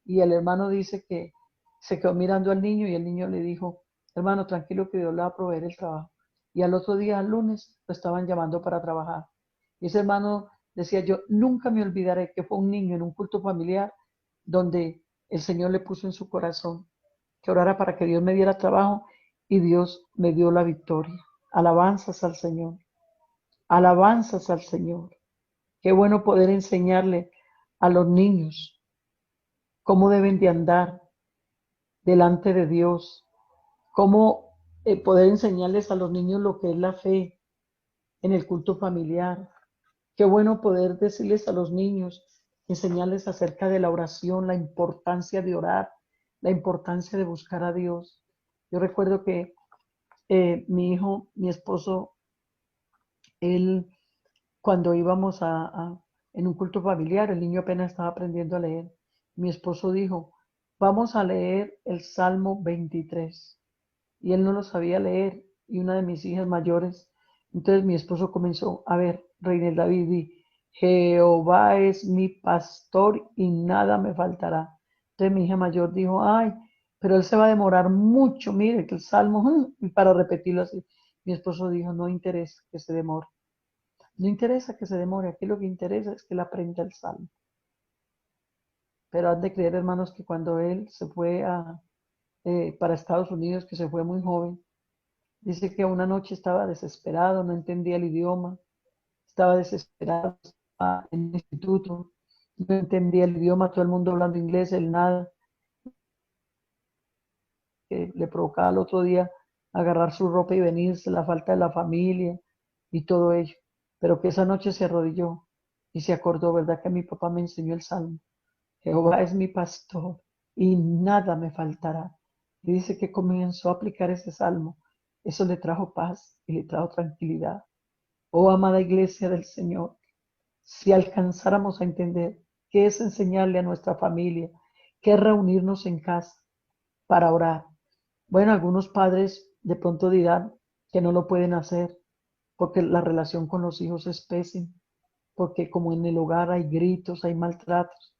Y el hermano dice que se quedó mirando al niño y el niño le dijo, hermano, tranquilo que Dios le va a proveer el trabajo. Y al otro día, al lunes, lo estaban llamando para trabajar. Y ese hermano decía, yo nunca me olvidaré que fue un niño en un culto familiar donde el Señor le puso en su corazón que orara para que Dios me diera trabajo y Dios me dio la victoria. Alabanzas al Señor, alabanzas al Señor. Qué bueno poder enseñarle a los niños cómo deben de andar delante de Dios, cómo poder enseñarles a los niños lo que es la fe en el culto familiar. Qué bueno poder decirles a los niños, enseñarles acerca de la oración, la importancia de orar, la importancia de buscar a Dios. Yo recuerdo que mi hijo, mi esposo, él cuando íbamos en un culto familiar, el niño apenas estaba aprendiendo a leer. Mi esposo dijo, vamos a leer el Salmo 23. Y él no lo sabía leer. Y una de mis hijas mayores, entonces mi esposo comenzó, a ver, Rey David, di, Jehová es mi pastor y nada me faltará. Entonces mi hija mayor dijo, ay, pero él se va a demorar mucho, mire, que el Salmo, y para repetirlo así. Mi esposo dijo, no interesa que se demore. No interesa que se demore, aquí lo que interesa es que él aprenda el salmo. Pero han de creer, hermanos, que cuando él se fue para Estados Unidos, que se fue muy joven, dice que una noche estaba desesperado, no entendía el idioma, estaba desesperado, estaba en el instituto, no entendía el idioma, todo el mundo hablando inglés, él nada, que le provocaba al otro día agarrar su ropa y venirse, la falta de la familia y todo ello. Pero que esa noche se arrodilló y se acordó, ¿verdad? Que mi papá me enseñó el salmo. Jehová es mi pastor y nada me faltará. Y dice que comenzó a aplicar ese salmo. Eso le trajo paz y le trajo tranquilidad. Oh, amada iglesia del Señor, si alcanzáramos a entender qué es enseñarle a nuestra familia, qué es reunirnos en casa para orar. Bueno, algunos padres de pronto dirán que no lo pueden hacer porque la relación con los hijos es pésima, porque como en el hogar hay gritos, hay maltratos.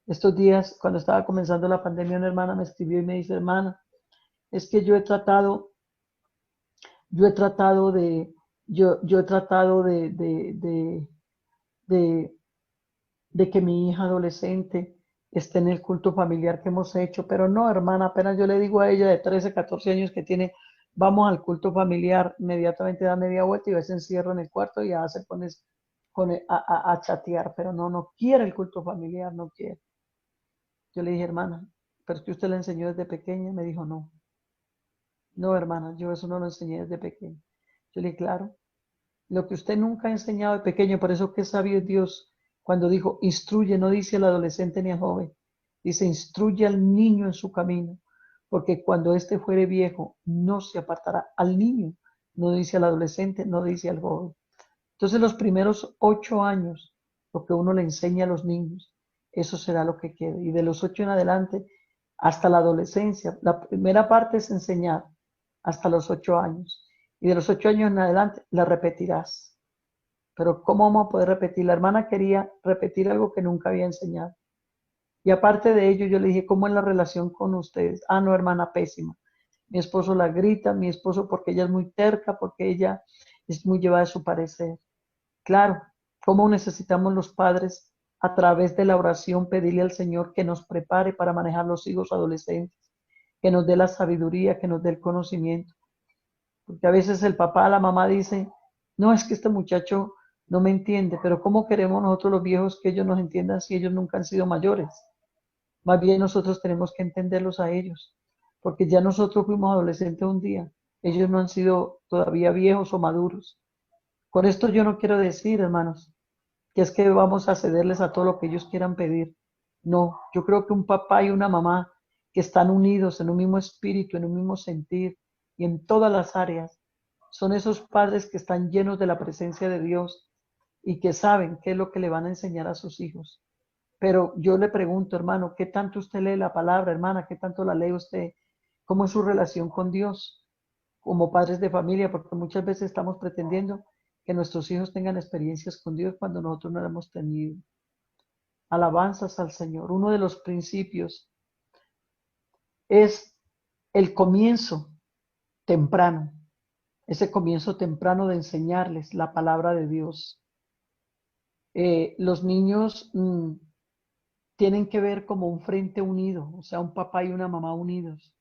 Estos días, cuando estaba comenzando la pandemia, una hermana me escribió y me dice, hermana, es que yo he tratado yo he tratado de, de que mi hija adolescente esté en el culto familiar que hemos hecho, pero no, hermana, apenas yo le digo a ella de 13, 14 años que tiene, vamos al culto familiar, inmediatamente da media vuelta y va se encierra en el cuarto y ya se pone a chatear, pero no, no quiere el culto familiar, no quiere. Yo le dije, hermana, pero es que usted le enseñó desde pequeña. Me dijo, no, no, hermana, yo eso no lo enseñé desde pequeña. Yo le dije, claro, lo que usted nunca ha enseñado de pequeño, por eso que sabio es Dios cuando dijo, instruye, no dice al adolescente ni al joven, dice, instruye al niño en su camino, porque cuando éste fuere viejo, no se apartará al niño, no dice al adolescente, no dice al joven. Entonces los primeros 8 años, lo que uno le enseña a los niños, eso será lo que quede. Y de los 8 en adelante hasta la adolescencia, la primera parte es enseñar hasta los 8 años. Y de los 8 años en adelante la repetirás. Pero ¿cómo vamos a poder repetir? La hermana quería repetir algo que nunca había enseñado. Y aparte de ello, yo le dije, ¿cómo es la relación con ustedes? Ah, no, hermana, pésima. Mi esposo la grita, mi esposo porque ella es muy terca, porque ella es muy llevada a su parecer. Claro, cómo necesitamos los padres a través de la oración pedirle al Señor que nos prepare para manejar los hijos adolescentes, que nos dé la sabiduría, que nos dé el conocimiento. Porque a veces el papá, la mamá dice, no, es que este muchacho no me entiende, pero ¿cómo queremos nosotros los viejos que ellos nos entiendan si ellos nunca han sido mayores? Más bien nosotros tenemos que entenderlos a ellos, porque ya nosotros fuimos adolescentes un día, ellos no han sido todavía viejos o maduros. Con esto yo no quiero decir, hermanos, que es que vamos a cederles a todo lo que ellos quieran pedir. No, yo creo que un papá y una mamá que están unidos en un mismo espíritu, en un mismo sentir y en todas las áreas, son esos padres que están llenos de la presencia de Dios y que saben qué es lo que le van a enseñar a sus hijos. Pero yo le pregunto, hermano, ¿qué tanto usted lee la palabra, hermana? ¿Qué tanto la lee usted? ¿Cómo es su relación con Dios como padres de familia? Porque muchas veces estamos pretendiendo que nuestros hijos tengan experiencias con Dios cuando nosotros no las hemos tenido. Alabanzas al Señor. Uno de los principios es el comienzo temprano, ese comienzo temprano de enseñarles la palabra de Dios. Los niños tienen que ver como un frente unido, o sea, un papá y una mamá unidos,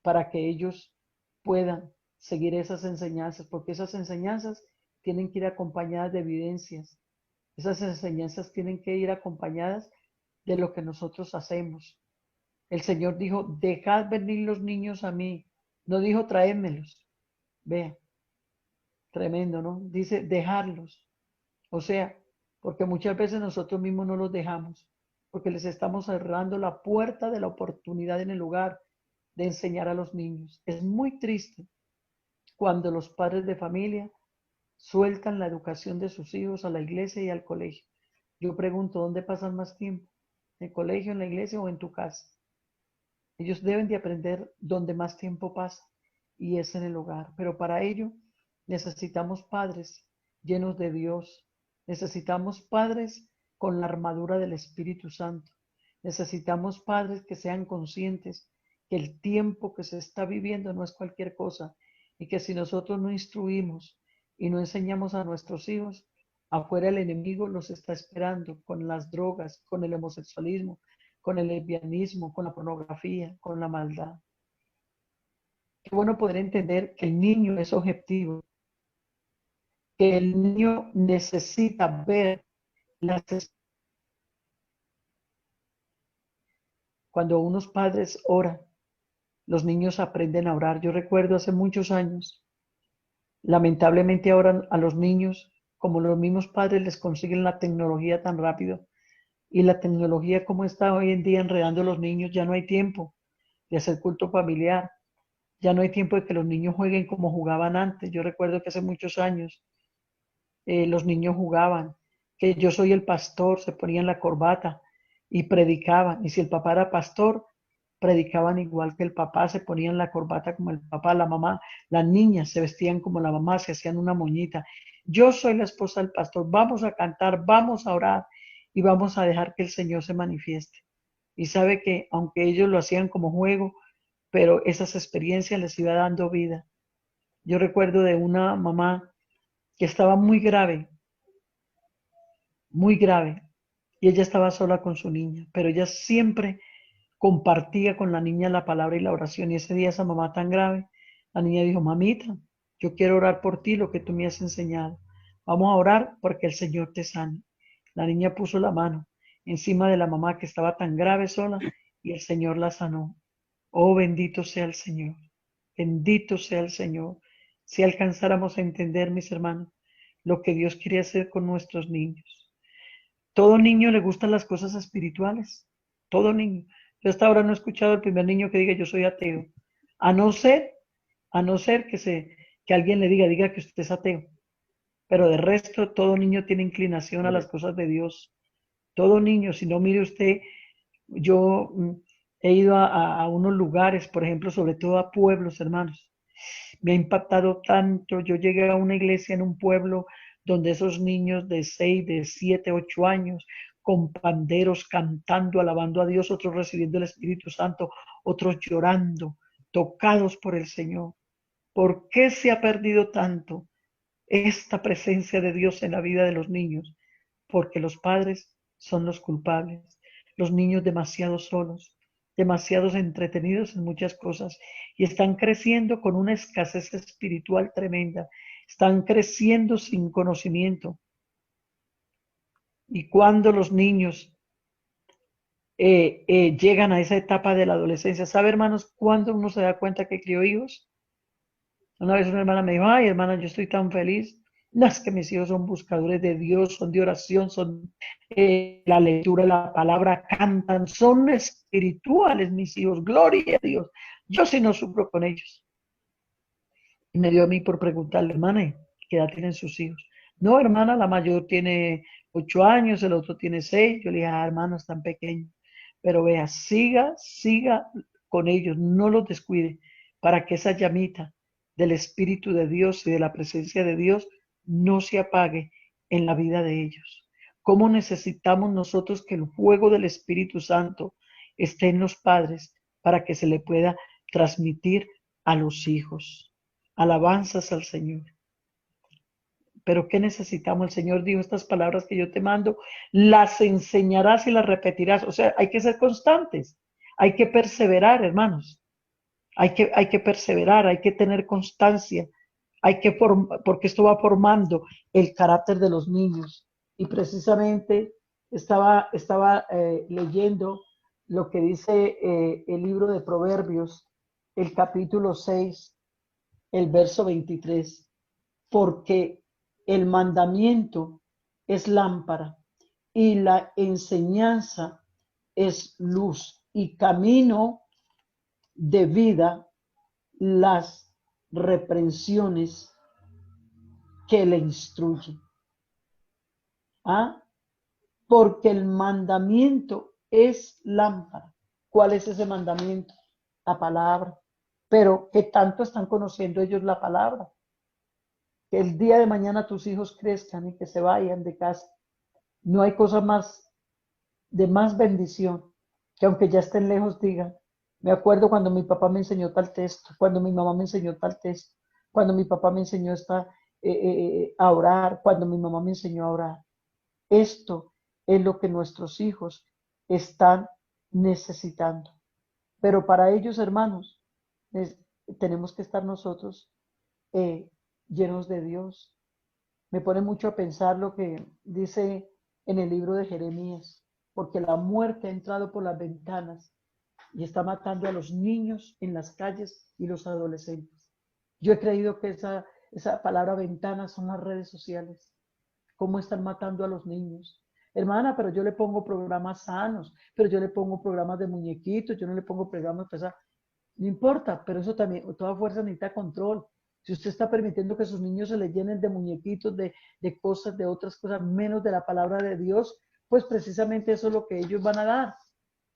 para que ellos puedan seguir esas enseñanzas, porque esas enseñanzas tienen que ir acompañadas de evidencias. Esas enseñanzas tienen que ir acompañadas de lo que nosotros hacemos. El Señor dijo, dejad venir los niños a mí. No dijo, traédmelos. Vea, tremendo, ¿no? Dice, dejarlos. O sea, porque muchas veces nosotros mismos no los dejamos, porque les estamos cerrando la puerta de la oportunidad en el lugar de enseñar a los niños. Es muy triste cuando los padres de familia sueltan la educación de sus hijos a la iglesia y al colegio. Yo pregunto, ¿dónde pasan más tiempo? ¿En el colegio, en la iglesia o en tu casa? Ellos deben de aprender donde más tiempo pasa y es en el hogar. Pero para ello necesitamos padres llenos de Dios. Necesitamos padres con la armadura del Espíritu Santo. Necesitamos padres que sean conscientes que el tiempo que se está viviendo no es cualquier cosa y que si nosotros no instruimos y no enseñamos a nuestros hijos, afuera el enemigo los está esperando con las drogas, con el homosexualismo, con el lesbianismo, con la pornografía, con la maldad. Qué bueno poder entender que el niño es objetivo, que el niño necesita ver las. Cuando unos padres oran, los niños aprenden a orar. Yo recuerdo hace muchos años, lamentablemente ahora a los niños, como los mismos padres les consiguen la tecnología tan rápido, y la tecnología como está hoy en día enredando a los niños, ya no hay tiempo de hacer culto familiar. Ya no hay tiempo de que los niños jueguen como jugaban antes. Yo recuerdo que hace muchos años los niños jugaban, que yo soy el pastor, se ponían la corbata y predicaban. Y si el papá era pastor, predicaban igual que el papá, se ponían la corbata como el papá, la mamá, las niñas se vestían como la mamá, se hacían una moñita. Yo soy la esposa del pastor, vamos a cantar, vamos a orar y vamos a dejar que el Señor se manifieste. Y sabe que aunque ellos lo hacían como juego, pero esas experiencias les iba dando vida. Yo recuerdo de una mamá que estaba muy grave, y ella estaba sola con su niña, pero ella siempre compartía con la niña la palabra y la oración, y ese día esa mamá tan grave, la niña dijo, mamita, yo quiero orar por ti, lo que tú me has enseñado. Vamos a orar porque el Señor te sane. La niña puso la mano encima de la mamá que estaba tan grave sola y el Señor la sanó. Oh, bendito sea el Señor. Bendito sea el Señor. Si alcanzáramos a entender, mis hermanos, lo que Dios quiere hacer con nuestros niños. Todo niño le gustan las cosas espirituales. Todo niño. Yo hasta ahora no he escuchado el primer niño que diga yo soy ateo. A no ser, a no ser que alguien le diga que usted es ateo. Pero de resto, todo niño tiene inclinación a las cosas de Dios. Todo niño, si no mire usted, yo he ido a unos lugares, por ejemplo, sobre todo a pueblos, hermanos. Me ha impactado tanto. Yo llegué a una iglesia en un pueblo donde esos niños de 6, de 7, 8 años, con panderos, cantando, alabando a Dios, otros recibiendo el Espíritu Santo, otros llorando, tocados por el Señor. ¿Por qué se ha perdido tanto esta presencia de Dios en la vida de los niños? Porque los padres son los culpables, los niños demasiado solos, demasiados entretenidos en muchas cosas y están creciendo con una escasez espiritual tremenda, están creciendo sin conocimiento. Y cuando los niños llegan a esa etapa de la adolescencia, ¿sabe, hermanos, cuándo uno se da cuenta que crió hijos? Una vez una hermana me dijo, ay, hermana, yo estoy tan feliz. No, es que mis hijos son buscadores de Dios, son de oración, son la lectura, la palabra, cantan, son espirituales mis hijos, gloria a Dios. Yo sí no sufro con ellos. Y me dio a mí por preguntarle, hermana, ¿qué edad tienen sus hijos? No, hermana, la mayor tiene 8 años, el otro tiene 6. Yo le dije, ah, hermano, están pequeños. Pero vea, siga con ellos, no los descuide, para que esa llamita del Espíritu de Dios y de la presencia de Dios no se apague en la vida de ellos. ¿Cómo necesitamos nosotros que el fuego del Espíritu Santo esté en los padres para que se le pueda transmitir a los hijos? Alabanzas al Señor. Pero ¿qué necesitamos? El Señor dijo, estas palabras que yo te mando, las enseñarás y las repetirás. O sea, hay que ser constantes, hay que perseverar, hermanos. Hay que perseverar, hay que tener constancia, porque esto va formando el carácter de los niños. Y precisamente estaba leyendo lo que dice el libro de Proverbios, el capítulo 6, el verso 23, porque el mandamiento es lámpara y la enseñanza es luz y camino de vida las reprensiones que le instruyen. ¿Ah? Porque el mandamiento es lámpara. ¿Cuál es ese mandamiento? La palabra. Pero ¿qué tanto están conociendo ellos la palabra? Que el día de mañana tus hijos crezcan y que se vayan de casa. No hay cosa más de más bendición que aunque ya estén lejos digan, me acuerdo cuando mi papá me enseñó tal texto, cuando mi mamá me enseñó tal texto, cuando mi papá me enseñó a orar, cuando mi mamá me enseñó a orar. Esto es lo que nuestros hijos están necesitando. Pero para ellos, hermanos, tenemos que estar nosotros eh, llenos de Dios. Me pone mucho a pensar lo que dice en el libro de Jeremías, porque la muerte ha entrado por las ventanas y está matando a los niños en las calles y los adolescentes. Yo he creído que esa palabra ventana son las redes sociales. ¿Cómo están matando a los niños? Hermana, pero yo le pongo programas sanos, pero yo le pongo programas de muñequitos, yo no le pongo programas pesados. No importa, pero eso también, toda fuerza necesita control. Si usted está permitiendo que sus niños se les llenen de muñequitos, de cosas, de otras cosas, menos de la palabra de Dios, pues precisamente eso es lo que ellos van a dar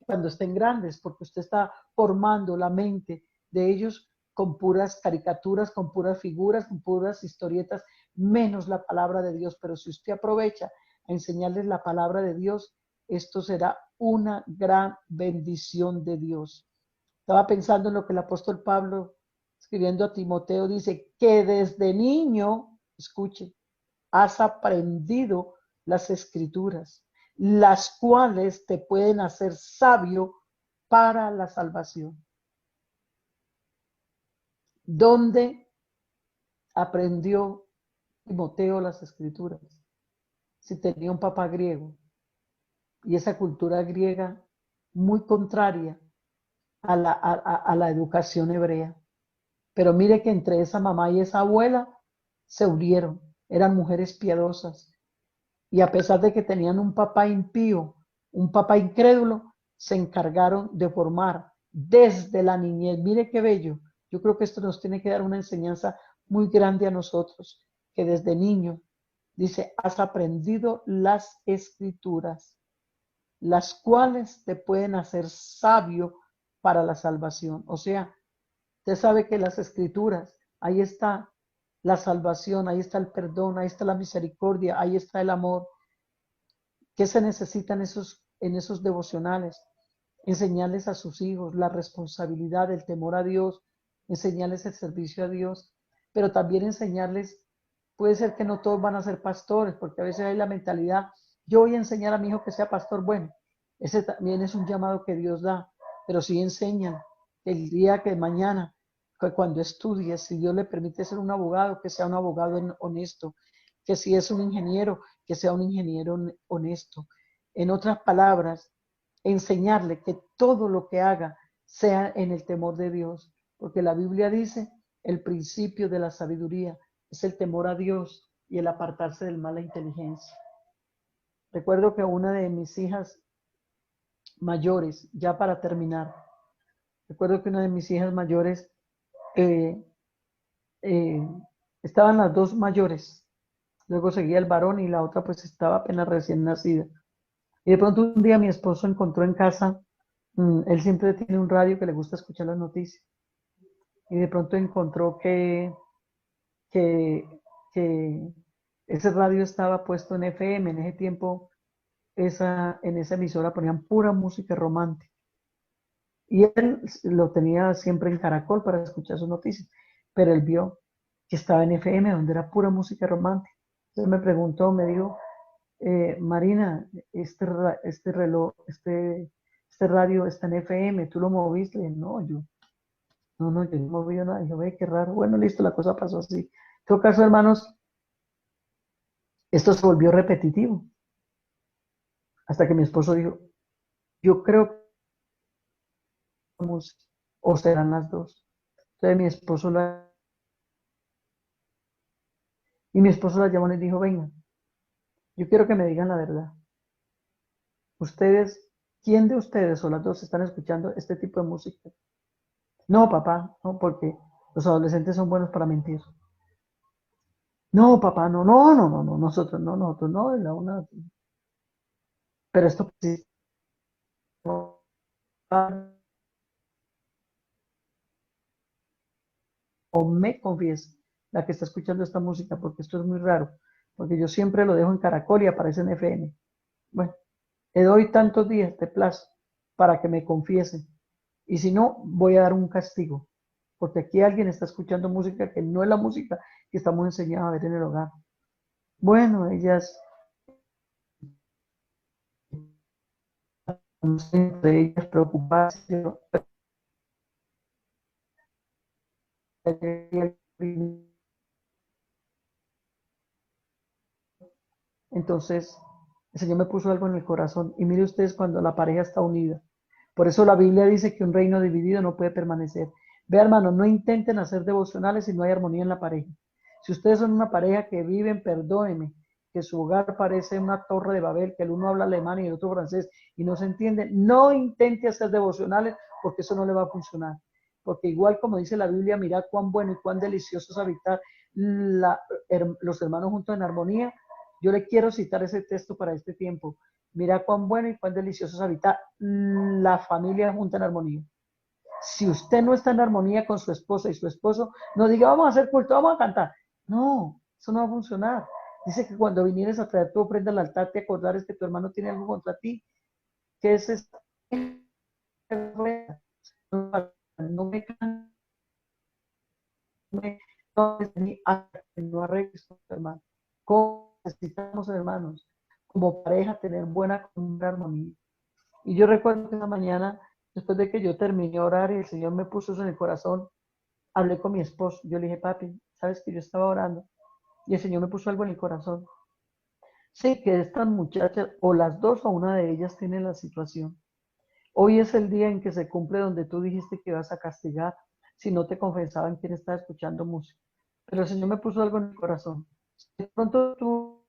cuando estén grandes, porque usted está formando la mente de ellos con puras caricaturas, con puras figuras, con puras historietas, menos la palabra de Dios. Pero si usted aprovecha a enseñarles la palabra de Dios, esto será una gran bendición de Dios. Estaba pensando en lo que el apóstol Pablo, escribiendo a Timoteo, dice que desde niño, escuche, has aprendido las escrituras, las cuales te pueden hacer sabio para la salvación. ¿Dónde aprendió Timoteo las escrituras? Si tenía un papá griego y esa cultura griega muy contraria a la educación hebrea. Pero mire que entre esa mamá y esa abuela se unieron, eran mujeres piadosas. Y a pesar de que tenían un papá impío, un papá incrédulo, se encargaron de formar desde la niñez. Mire qué bello. Yo creo que esto nos tiene que dar una enseñanza muy grande a nosotros, que desde niño, dice, has aprendido las escrituras, las cuales te pueden hacer sabio para la salvación. O sea, usted sabe que las escrituras, ahí está la salvación, ahí está el perdón, ahí está la misericordia, ahí está el amor. ¿Qué se necesita en esos devocionales? Enseñarles a sus hijos la responsabilidad, el temor a Dios, enseñarles el servicio a Dios, pero también enseñarles, puede ser que no todos van a ser pastores, porque a veces hay la mentalidad, yo voy a enseñar a mi hijo que sea pastor. Bueno, ese también es un llamado que Dios da, pero sí enseñan el día que mañana, que cuando estudie, si Dios le permite ser un abogado, que sea un abogado honesto, que si es un ingeniero, que sea un ingeniero honesto. En otras palabras, enseñarle que todo lo que haga sea en el temor de Dios, porque la Biblia dice, el principio de la sabiduría es el temor a Dios y el apartarse del mal, la inteligencia. Recuerdo que una de mis hijas mayores, ya para terminar, recuerdo que una de mis hijas mayores, eh, eh, estaban las dos mayores, luego seguía el varón y la otra pues estaba apenas recién nacida. Y de pronto un día mi esposo encontró en casa, él siempre tiene un radio que le gusta escuchar las noticias, y de pronto encontró que, que ese radio estaba puesto en FM, en ese tiempo en esa emisora ponían pura música romántica. Y él lo tenía siempre en Caracol para escuchar sus noticias, pero él vio que estaba en FM, donde era pura música romántica. Entonces me preguntó, me dijo, Marina, este radio está en FM, ¿tú lo moviste? Y dije, no, yo no moví nada. Dijo, ve, qué raro. Bueno, listo, la cosa pasó así. En todo caso, hermanos, esto se volvió repetitivo, hasta que mi esposo dijo, yo creo que vamos, o serán las dos. Entonces mi esposo la llamó y le dijo, venga, yo quiero que me digan la verdad. Ustedes, ¿quién de ustedes o las dos están escuchando este tipo de música? No, papá, no, porque los adolescentes son buenos para mentir. No, papá, no, nosotros no, es la una. Pero esto sí, o me confiesa la que está escuchando esta música, porque esto es muy raro, porque yo siempre lo dejo en Caracol y aparece en FM. Bueno, le doy tantos días de plazo para que me confiese, y si no, voy a dar un castigo, porque aquí alguien está escuchando música que no es la música que estamos enseñados a ver en el hogar. Bueno, ellas, entre ellas preocupadas, entonces el Señor me puso algo en el corazón, y mire ustedes cuando la pareja está unida. Por eso la Biblia dice que un reino dividido no puede permanecer. Ve, hermano, no intenten hacer devocionales si no hay armonía en la pareja. Si ustedes son una pareja que viven, perdónenme, que su hogar parece una torre de Babel, que el uno habla alemán y el otro francés y no se entienden, no intente hacer devocionales porque eso no le va a funcionar. Porque igual como dice la Biblia, mirad cuán bueno y cuán delicioso es habitar los hermanos juntos en armonía. Yo le quiero citar ese texto para este tiempo. Mira cuán bueno y cuán delicioso es habitar la familia junta en armonía. Si usted no está en armonía con su esposa y su esposo, no diga, vamos a hacer culto, vamos a cantar. No, eso no va a funcionar. Dice que cuando vinieres a traer tu ofrenda al altar, te acordares que tu hermano tiene algo contra ti, que es esta ofrenda. No me cantes, no arregles con tu hermano. ¿Cómo necesitamos, hermanos, como pareja, tener buena armonía? Y yo recuerdo que esa mañana, después de que yo terminé de orar y el Señor me puso eso en el corazón, hablé con mi esposo. Yo le dije, papi, ¿sabes que yo estaba orando? Y el Señor me puso algo en el corazón. Sé que estas muchachas, o las dos o una de ellas, tienen la situación. Hoy es el día en que se cumple donde tú dijiste que ibas a castigar si no te confesaban quién estaba escuchando música. Pero el Señor me puso algo en el corazón. De pronto tú,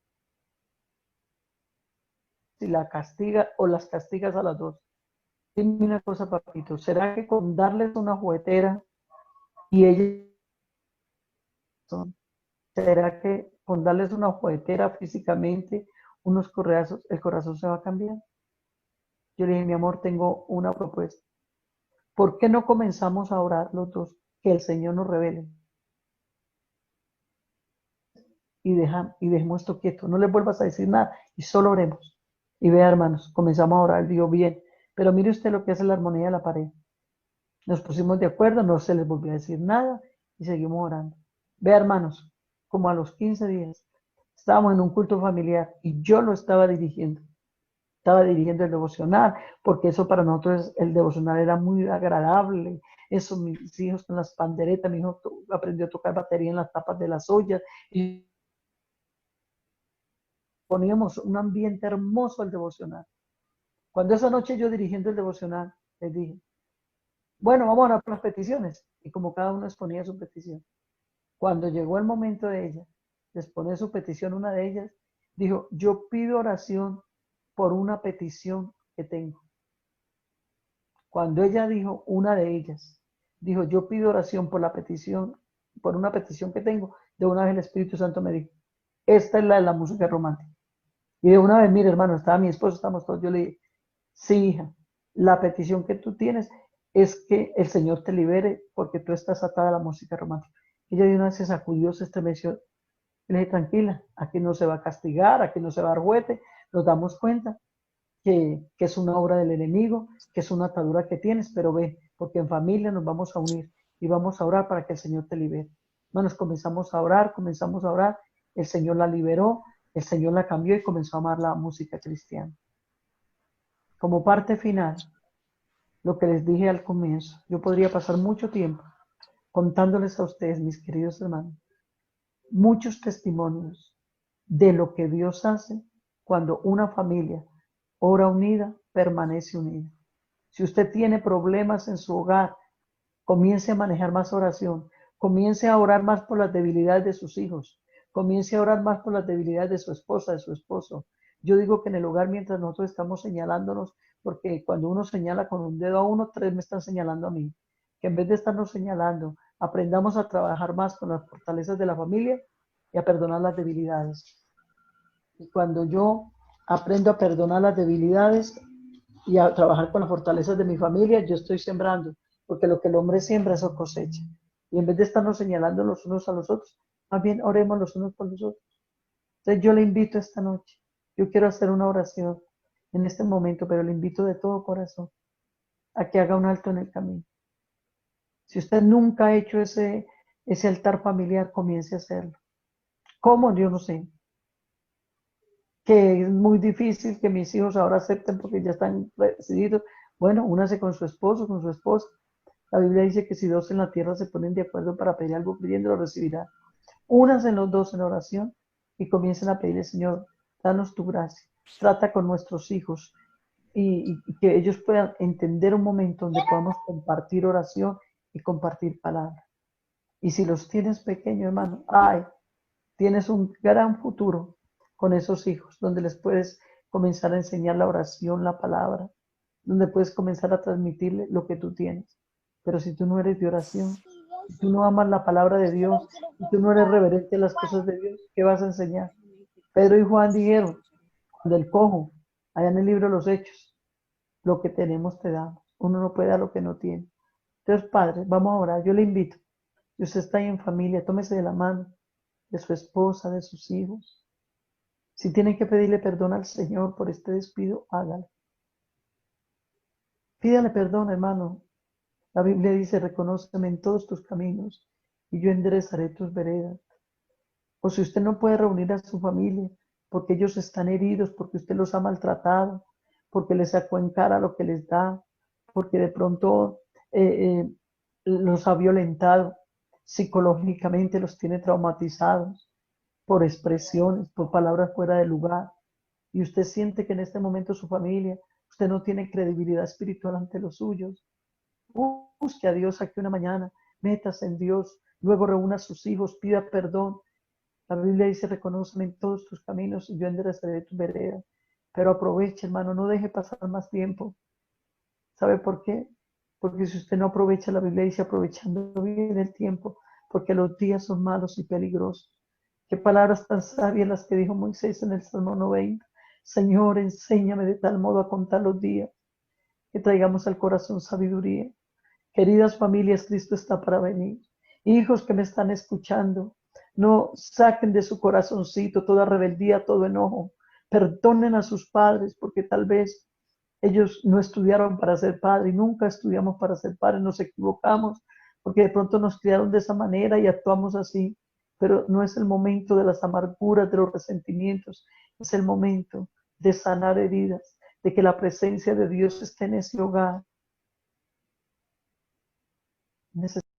si la castigas o las castigas a las dos, dime una cosa, papito, ¿será que con darles una juguetera y ellas son? ¿Será que con darles una juguetera físicamente, unos correazos, el corazón se va a cambiar? Yo le dije, mi amor, tengo una propuesta. ¿Por qué no comenzamos a orar los dos? Que el Señor nos revele. Y dejemos esto quieto. No les vuelvas a decir nada y solo oremos. Y vea, hermanos, comenzamos a orar. Digo, bien, pero mire usted lo que hace la armonía de la pared. Nos pusimos de acuerdo, no se les volvió a decir nada y seguimos orando. Vea, hermanos, como a los 15 días, estábamos en un culto familiar y yo lo estaba dirigiendo. Estaba dirigiendo el devocional, porque eso para nosotros, el devocional era muy agradable. Eso, mis hijos con las panderetas, mi hijo aprendió a tocar batería en las tapas de las ollas y poníamos un ambiente hermoso al devocional. Cuando esa noche yo dirigiendo el devocional, les dije, bueno, vamos a orar por las peticiones. Y como cada uno exponía su petición. Cuando llegó el momento de ella, de exponer su petición, una de ellas dijo, yo pido oración por una petición que tengo. Cuando ella dijo, una de ellas, dijo, yo pido oración por la petición, por una petición que tengo, de una vez el Espíritu Santo me dijo, esta es la de la música romántica. Y de una vez, mire hermano, estaba mi esposo, estamos todos, yo le dije, sí hija, la petición que tú tienes es que el Señor te libere porque tú estás atada a la música romántica. Ella de una vez se sacudió, se estremeció Y le dije, tranquila, aquí no se va a castigar, aquí no se va a dar juguete. Nos damos cuenta que es una obra del enemigo, que es una atadura que tienes, pero ve, porque en familia nos vamos a unir y vamos a orar para que el Señor te libere. Hermanos, comenzamos a orar, el Señor la liberó, el Señor la cambió y comenzó a amar la música cristiana. Como parte final, lo que les dije al comienzo, yo podría pasar mucho tiempo contándoles a ustedes, mis queridos hermanos, muchos testimonios de lo que Dios hace cuando una familia ora unida, permanece unida. Si usted tiene problemas en su hogar, comience a manejar más oración, comience a orar más por las debilidades de sus hijos, comience a orar más por las debilidades de su esposa, de su esposo. Yo digo que en el hogar, mientras nosotros estamos señalándonos, porque cuando uno señala con un dedo a uno, tres me están señalando a mí, que en vez de estarnos señalando, aprendamos a trabajar más con las fortalezas de la familia y a perdonar las debilidades. Y cuando yo aprendo a perdonar las debilidades y a trabajar con las fortalezas de mi familia, yo estoy sembrando, porque lo que el hombre siembra, eso cosecha. Y en vez de estarnos señalando los unos a los otros, más bien oremos los unos por los otros. Entonces yo le invito esta noche, yo quiero hacer una oración en este momento, pero le invito de todo corazón a que haga un alto en el camino. Si usted nunca ha hecho ese altar familiar, comience a hacerlo. ¿Cómo? Yo no sé. Que es muy difícil que mis hijos ahora acepten porque ya están decididos. Bueno, únase con su esposo, con su esposa. La Biblia dice que si dos en la tierra se ponen de acuerdo para pedir algo, pidiendo lo recibirá. Únanse los dos en oración y comiencen a pedirle, Señor, danos tu gracia. Trata con nuestros hijos y que ellos puedan entender un momento donde podamos compartir oración y compartir palabra. Y si los tienes pequeños, hermano, ay, tienes un gran futuro con esos hijos, donde les puedes comenzar a enseñar la oración, la palabra, donde puedes comenzar a transmitirle lo que tú tienes. Pero si tú no eres de oración, si tú no amas la palabra de Dios, si tú no eres reverente a las cosas de Dios, ¿qué vas a enseñar? Pedro y Juan dijeron, cuando el cojo, allá en el libro de los Hechos, lo que tenemos te damos. Uno no puede dar lo que no tiene. Entonces, Padre, vamos a orar. Yo le invito. Si usted está ahí en familia, tómese de la mano de su esposa, de sus hijos. Si tienen que pedirle perdón al Señor por este despido, hágalo. Pídale perdón, hermano. La Biblia dice, reconóceme en todos tus caminos y yo enderezaré tus veredas. O si usted no puede reunir a su familia porque ellos están heridos, porque usted los ha maltratado, porque les sacó en cara lo que les da, porque de pronto los ha violentado psicológicamente, los tiene traumatizados por expresiones, por palabras fuera de lugar. Y usted siente que en este momento su familia, usted no tiene credibilidad espiritual ante los suyos. Busque a Dios aquí una mañana, métase en Dios, luego reúna a sus hijos, pida perdón. La Biblia dice, reconóceme en todos tus caminos y yo enderezaré tu vereda. Pero aproveche, hermano, no deje pasar más tiempo. ¿Sabe por qué? Porque si usted no aprovecha, la Biblia dice, aprovechando bien el tiempo, porque los días son malos y peligrosos. Qué palabras tan sabias las que dijo Moisés en el Salmo 90. Señor, enséñame de tal modo a contar los días, que traigamos al corazón sabiduría. Queridas familias, Cristo está para venir. Hijos que me están escuchando, no saquen de su corazoncito toda rebeldía, todo enojo. Perdonen a sus padres porque tal vez ellos no estudiaron para ser padres y nunca estudiamos para ser padres, nos equivocamos porque de pronto nos criaron de esa manera y actuamos así. Pero no es el momento de las amarguras, de los resentimientos, es el momento de sanar heridas, de que la presencia de Dios esté en ese hogar.